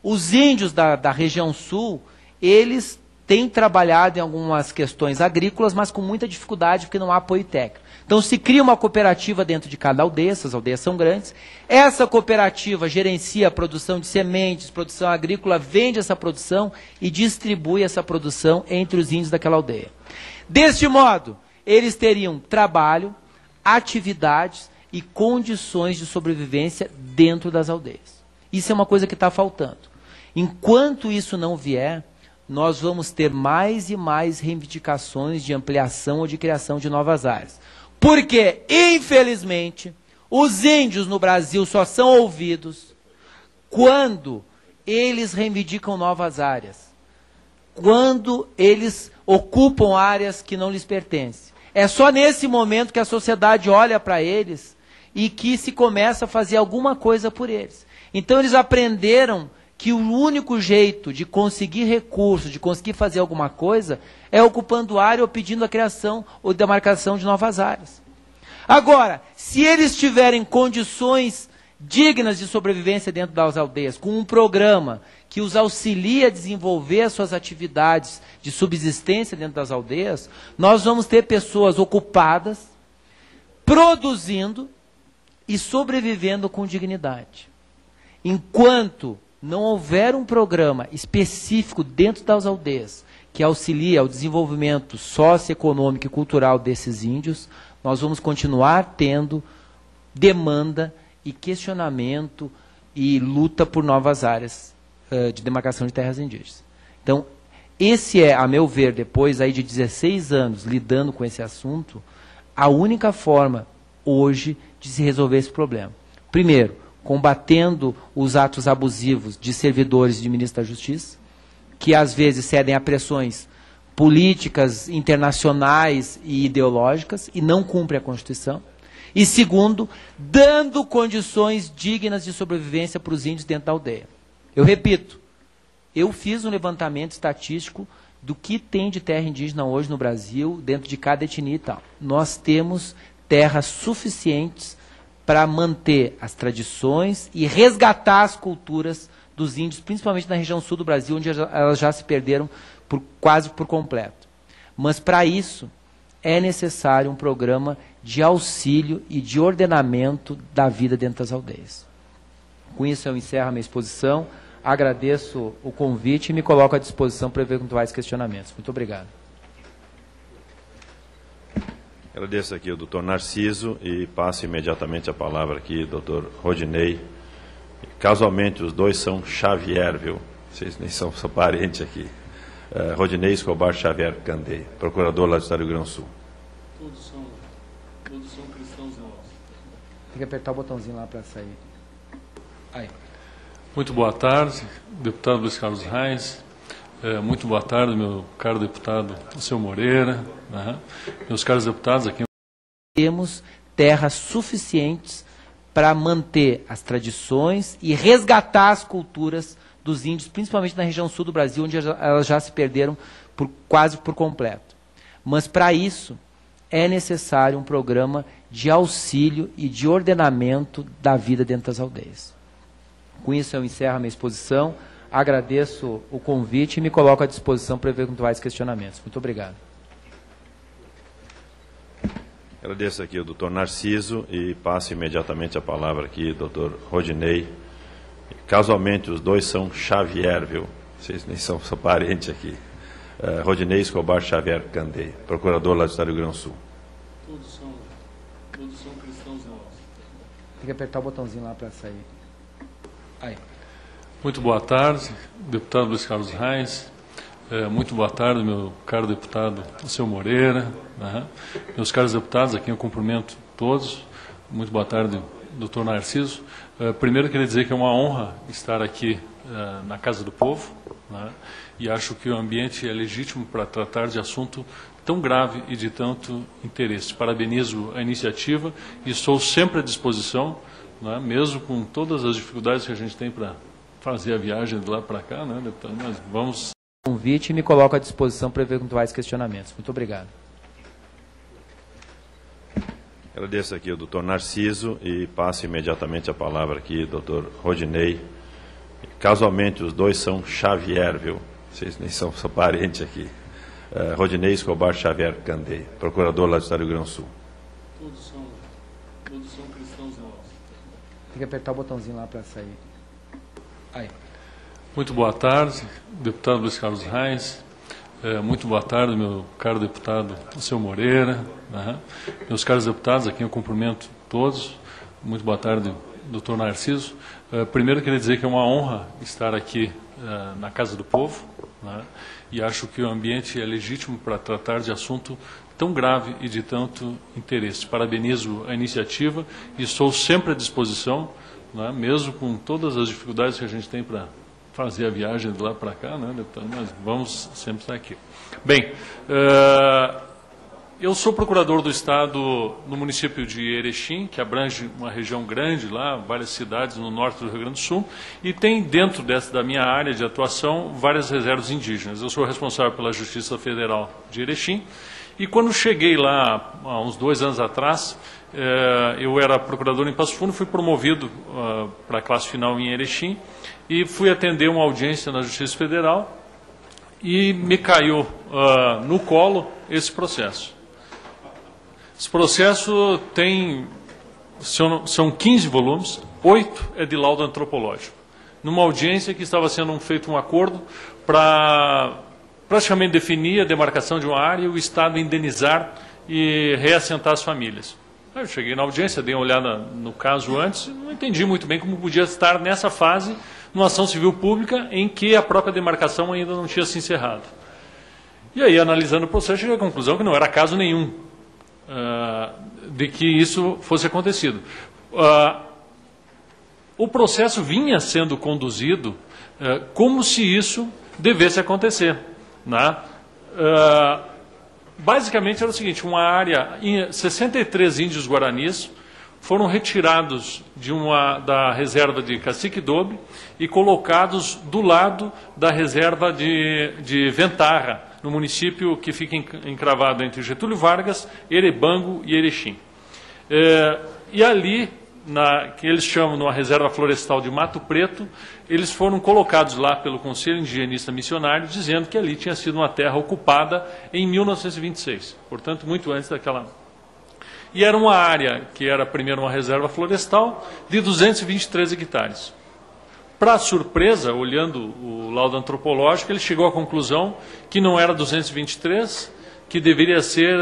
Os índios da região sul, eles têm trabalhado em algumas questões agrícolas, mas com muita dificuldade, porque não há apoio técnico. Então, se cria uma cooperativa dentro de cada aldeia, essas aldeias são grandes. Essa cooperativa gerencia a produção de sementes, produção agrícola, vende essa produção e distribui essa produção entre os índios daquela aldeia. Deste modo, eles teriam trabalho, atividades e condições de sobrevivência dentro das aldeias. Isso é uma coisa que está faltando. Enquanto isso não vier, nós vamos ter mais e mais reivindicações de ampliação ou de criação de novas áreas. Porque, infelizmente, os índios no Brasil só são ouvidos quando eles reivindicam novas áreas, quando eles ocupam áreas que não lhes pertencem. É só nesse momento que a sociedade olha para eles e que se começa a fazer alguma coisa por eles. Então eles aprenderam que o único jeito de conseguir recursos, de conseguir fazer alguma coisa, é ocupando área ou pedindo a criação ou demarcação de novas áreas. Agora, se eles tiverem condições dignas de sobrevivência dentro das aldeias, com um programa que os auxilia a desenvolver as suas atividades de subsistência dentro das aldeias, nós vamos ter pessoas ocupadas, produzindo e sobrevivendo com dignidade. Enquanto não houver um programa específico dentro das aldeias que auxilie ao desenvolvimento socioeconômico e cultural desses índios, nós vamos continuar tendo demanda e questionamento e luta por novas áreas de demarcação de terras indígenas. Então, esse é, a meu ver, depois aí de 16 anos lidando com esse assunto, a única forma hoje de se resolver esse problema. Primeiro, combatendo os atos abusivos de servidores de ministro da Justiça, que às vezes cedem a pressões políticas, internacionais e ideológicas e não cumprem a Constituição. E segundo, dando condições dignas de sobrevivência para os índios dentro da aldeia. Eu repito, eu fiz um levantamento estatístico do que tem de terra indígena hoje no Brasil, dentro de cada etnia e tal. Nós temos terras suficientes para manter as tradições e resgatar as culturas dos índios, principalmente na região sul do Brasil, onde elas já se perderam quase por completo. Mas, para isso, é necessário um programa de auxílio e de ordenamento da vida dentro das aldeias. Com isso, eu encerro a minha exposição, agradeço o convite e me coloco à disposição para eventuais questionamentos. Muito obrigado. Agradeço aqui o doutor Narciso e passo imediatamente a palavra aqui ao doutor Rodinei Casualmente, os dois são Xavier, viu? Vocês nem são parentes aqui. Rodinei Escobar Xavier Candeia, procurador lá do Estado do Rio Grande do Sul. Todos são cristãos nossos. Tem que apertar o botãozinho lá para sair. Aí. Muito boa tarde, deputado Luiz Carlos Reis. Muito boa tarde, meu caro deputado Seu Moreira. Meus caros deputados, aqui temos terras suficientes para manter as tradições e resgatar as culturas dos índios, principalmente na região sul do Brasil, onde elas já se perderam quase por completo. Mas, para isso, é necessário um programa de auxílio e de ordenamento da vida dentro das aldeias. Com isso, eu encerro a minha exposição, agradeço o convite e me coloco à disposição para eventuais questionamentos. Muito obrigado. Agradeço aqui o doutor Narciso e passo imediatamente a palavra aqui ao doutor Rodinei. Casualmente, os dois são Xavier, viu? Vocês nem são parentes aqui. Rodinei Escobar Xavier Candeia, procurador lá do Estado do Rio Grande do Sul. todos são cristãos nossos. Tem que apertar o botãozinho lá para sair. Aí. Muito boa tarde, deputado Luiz Carlos Reis. Muito boa tarde, meu caro deputado Seu Moreira. Meus caros deputados, aqui eu cumprimento todos. Muito boa tarde, doutor Narciso. Primeiro, queria dizer que é uma honra estar aqui na Casa do Povo, e acho que o ambiente é legítimo para tratar de assunto tão grave e de tanto interesse. Parabenizo a iniciativa e estou sempre à disposição, mesmo com todas as dificuldades que a gente tem para fazer a viagem de lá para cá, deputado, mas vamos... Convite e me coloco à disposição para eventuais questionamentos. Muito obrigado. Agradeço aqui o doutor Narciso e passo imediatamente a palavra aqui ao doutor Rodinei. Casualmente, os dois são Xavier, viu? Vocês nem são parentes aqui. Rodinei Escobar Xavier Candeia, procurador lá do Estado do Rio Grande do Sul. Todos são cristãos nossos. Tem que apertar o botãozinho lá para sair. Aí. Muito boa tarde, deputado Luiz Carlos Reis. Muito boa tarde, meu caro deputado Seu Moreira. Meus caros deputados, aqui eu cumprimento todos. Muito boa tarde, doutor Narciso. Primeiro, queria dizer que é uma honra estar aqui na Casa do Povo, e acho que o ambiente é legítimo para tratar de assunto tão grave e de tanto interesse. Parabenizo a iniciativa e estou sempre à disposição, mesmo com todas as dificuldades que a gente tem para fazer a viagem de lá para cá, deputado, mas vamos sempre estar aqui. Bem, eu sou procurador do Estado no município de Erechim, que abrange uma região grande lá, várias cidades no norte do Rio Grande do Sul, e tem dentro da minha área de atuação várias reservas indígenas. Eu sou responsável pela Justiça Federal de Erechim, e quando cheguei lá, há uns 2 anos atrás, eu era procurador em Passo Fundo, fui promovido para a classe final em Erechim, e fui atender uma audiência na Justiça Federal, e me caiu no colo esse processo. Esse processo são 15 volumes, 8 é de laudo antropológico. Numa audiência que estava sendo feito um acordo para praticamente definir a demarcação de uma área e o Estado indenizar e reassentar as famílias. Eu cheguei na audiência, dei uma olhada no caso antes, e não entendi muito bem como podia estar nessa fase, numa ação civil pública, em que a própria demarcação ainda não tinha se encerrado. E aí, analisando o processo, cheguei à conclusão que não era caso nenhum de que isso fosse acontecido. O processo vinha sendo conduzido como se isso devesse acontecer. Basicamente era o seguinte, uma área, 63 índios guaranis foram retirados da reserva de Cacique Doble e colocados do lado da reserva de Ventarra, no município que fica encravado entre Getúlio Vargas, Erebango e Erechim. E ali, que eles chamam de uma reserva florestal de Mato Preto, eles foram colocados lá pelo Conselho Indigenista Missionário, dizendo que ali tinha sido uma terra ocupada em 1926, portanto, muito antes daquela... E era uma área que era primeiro uma reserva florestal de 223 hectares. Para surpresa, olhando o laudo antropológico, ele chegou à conclusão que não era 223, que deveria ser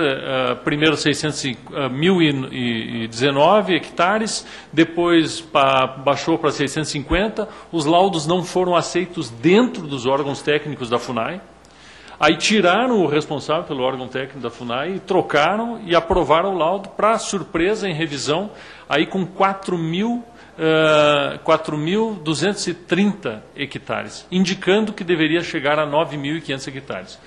primeiro 1.019 hectares, depois baixou para 650, os laudos não foram aceitos dentro dos órgãos técnicos da FUNAI, aí tiraram o responsável pelo órgão técnico da FUNAI, e trocaram e aprovaram o laudo, para surpresa, em revisão, aí com 4.230 hectares, indicando que deveria chegar a 9.500 hectares.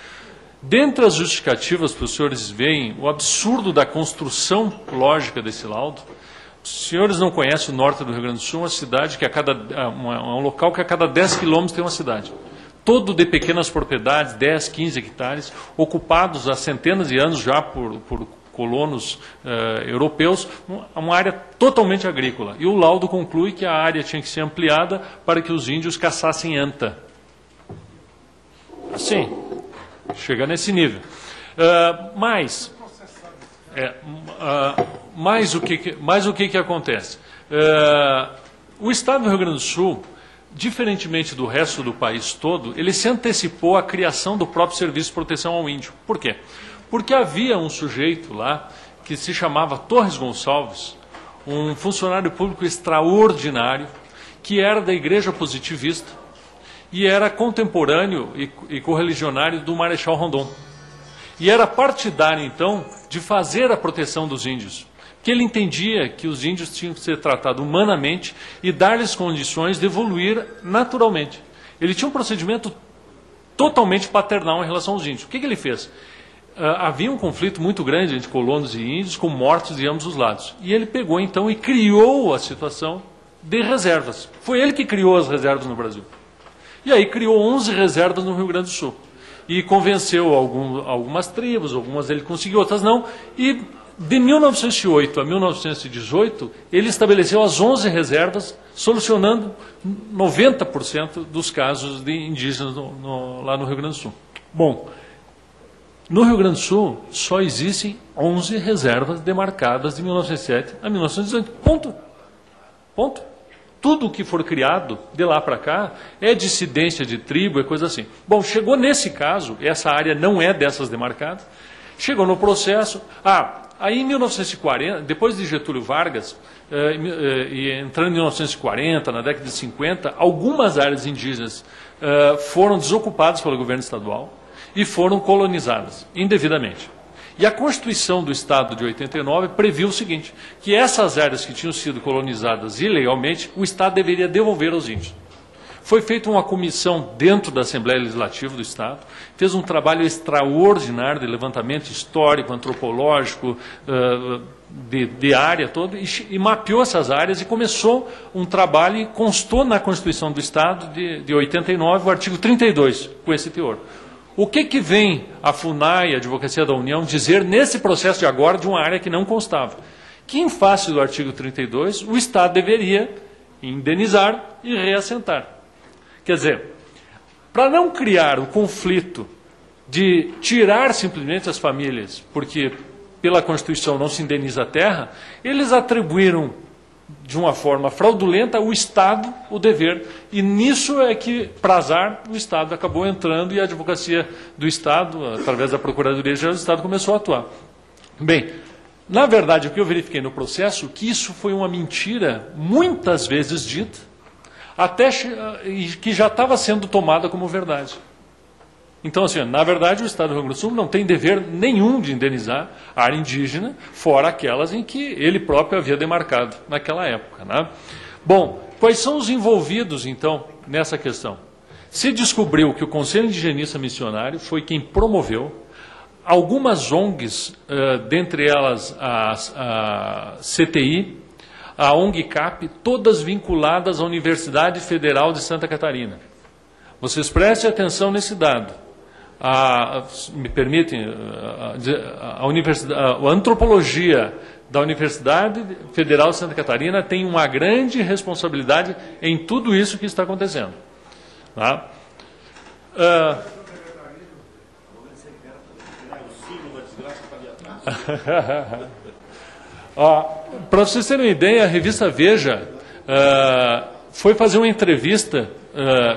Dentre as justificativas, para os senhores veem o absurdo da construção lógica desse laudo. Os senhores não conhecem o norte do Rio Grande do Sul, uma cidade que um local que a cada 10 quilômetros tem uma cidade. Todo de pequenas propriedades, 10, 15 hectares, ocupados há centenas de anos já por colonos europeus, uma área totalmente agrícola. E o laudo conclui que a área tinha que ser ampliada para que os índios caçassem anta. Assim, chega nesse nível. Mas o que acontece? O Estado do Rio Grande do Sul, diferentemente do resto do país todo, ele se antecipou à criação do próprio Serviço de Proteção ao Índio. Por quê? Porque havia um sujeito lá que se chamava Torres Gonçalves, um funcionário público extraordinário, que era da Igreja Positivista e era contemporâneo e correligionário do Marechal Rondon. E era partidário, então, de fazer a proteção dos índios, que ele entendia que os índios tinham que ser tratados humanamente e dar-lhes condições de evoluir naturalmente. Ele tinha um procedimento totalmente paternal em relação aos índios. O que ele fez? Havia um conflito muito grande entre colonos e índios, com mortos de ambos os lados. E ele pegou, então, e criou a situação de reservas. Foi ele que criou as reservas no Brasil. E aí criou 11 reservas no Rio Grande do Sul. E convenceu algumas tribos, algumas ele conseguiu, outras não. E de 1908 a 1918, ele estabeleceu as 11 reservas, solucionando 90% dos casos de indígenas lá no Rio Grande do Sul. Bom, no Rio Grande do Sul só existem 11 reservas demarcadas de 1907 a 1918. Ponto. Ponto. Tudo que for criado de lá para cá é dissidência de tribo, é coisa assim. Bom, chegou nesse caso, essa área não é dessas demarcadas, chegou no processo, aí em 1940, depois de Getúlio Vargas, e entrando em 1940, na década de 50, algumas áreas indígenas foram desocupadas pelo governo estadual e foram colonizadas indevidamente. E a Constituição do Estado de 89 previu o seguinte, que essas áreas que tinham sido colonizadas ilegalmente, o Estado deveria devolver aos índios. Foi feita uma comissão dentro da Assembleia Legislativa do Estado, fez um trabalho extraordinário de levantamento histórico, antropológico, de área toda, e mapeou essas áreas e começou um trabalho e constou na Constituição do Estado de 89 o artigo 32, com esse teor. O que vem a FUNAI, a Advocacia da União, dizer nesse processo de agora de uma área que não constava? Que em face do artigo 32, o Estado deveria indenizar e reassentar. Quer dizer, para não criar o conflito de tirar simplesmente as famílias, porque pela Constituição não se indeniza a terra, eles atribuíram de uma forma fraudulenta ao Estado o dever, e nisso é que, para azar, o Estado acabou entrando e a Advocacia do Estado, através da Procuradoria-Geral do Estado, começou a atuar. Bem, na verdade, o que eu verifiquei no processo, que isso foi uma mentira muitas vezes dita, até que já estava sendo tomada como verdade. Então, assim, na verdade, o Estado do Rio Grande do Sul não tem dever nenhum de indenizar a área indígena, fora aquelas em que ele próprio havia demarcado naquela época, né? Bom, quais são os envolvidos, então, nessa questão? Se descobriu que o Conselho Indigenista Missionário foi quem promoveu algumas ONGs, dentre elas a CTI, a ONG CAP, todas vinculadas à Universidade Federal de Santa Catarina. Vocês prestem atenção nesse dado. Me permitem, a antropologia da Universidade Federal de Santa Catarina tem uma grande responsabilidade em tudo isso que está acontecendo. Tá? Para vocês terem uma ideia, a revista Veja foi fazer uma entrevista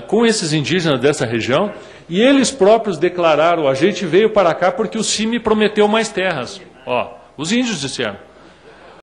com esses indígenas dessa região, e eles próprios declararam, a gente veio para cá porque o CIMI prometeu mais terras. Ó, os índios disseram.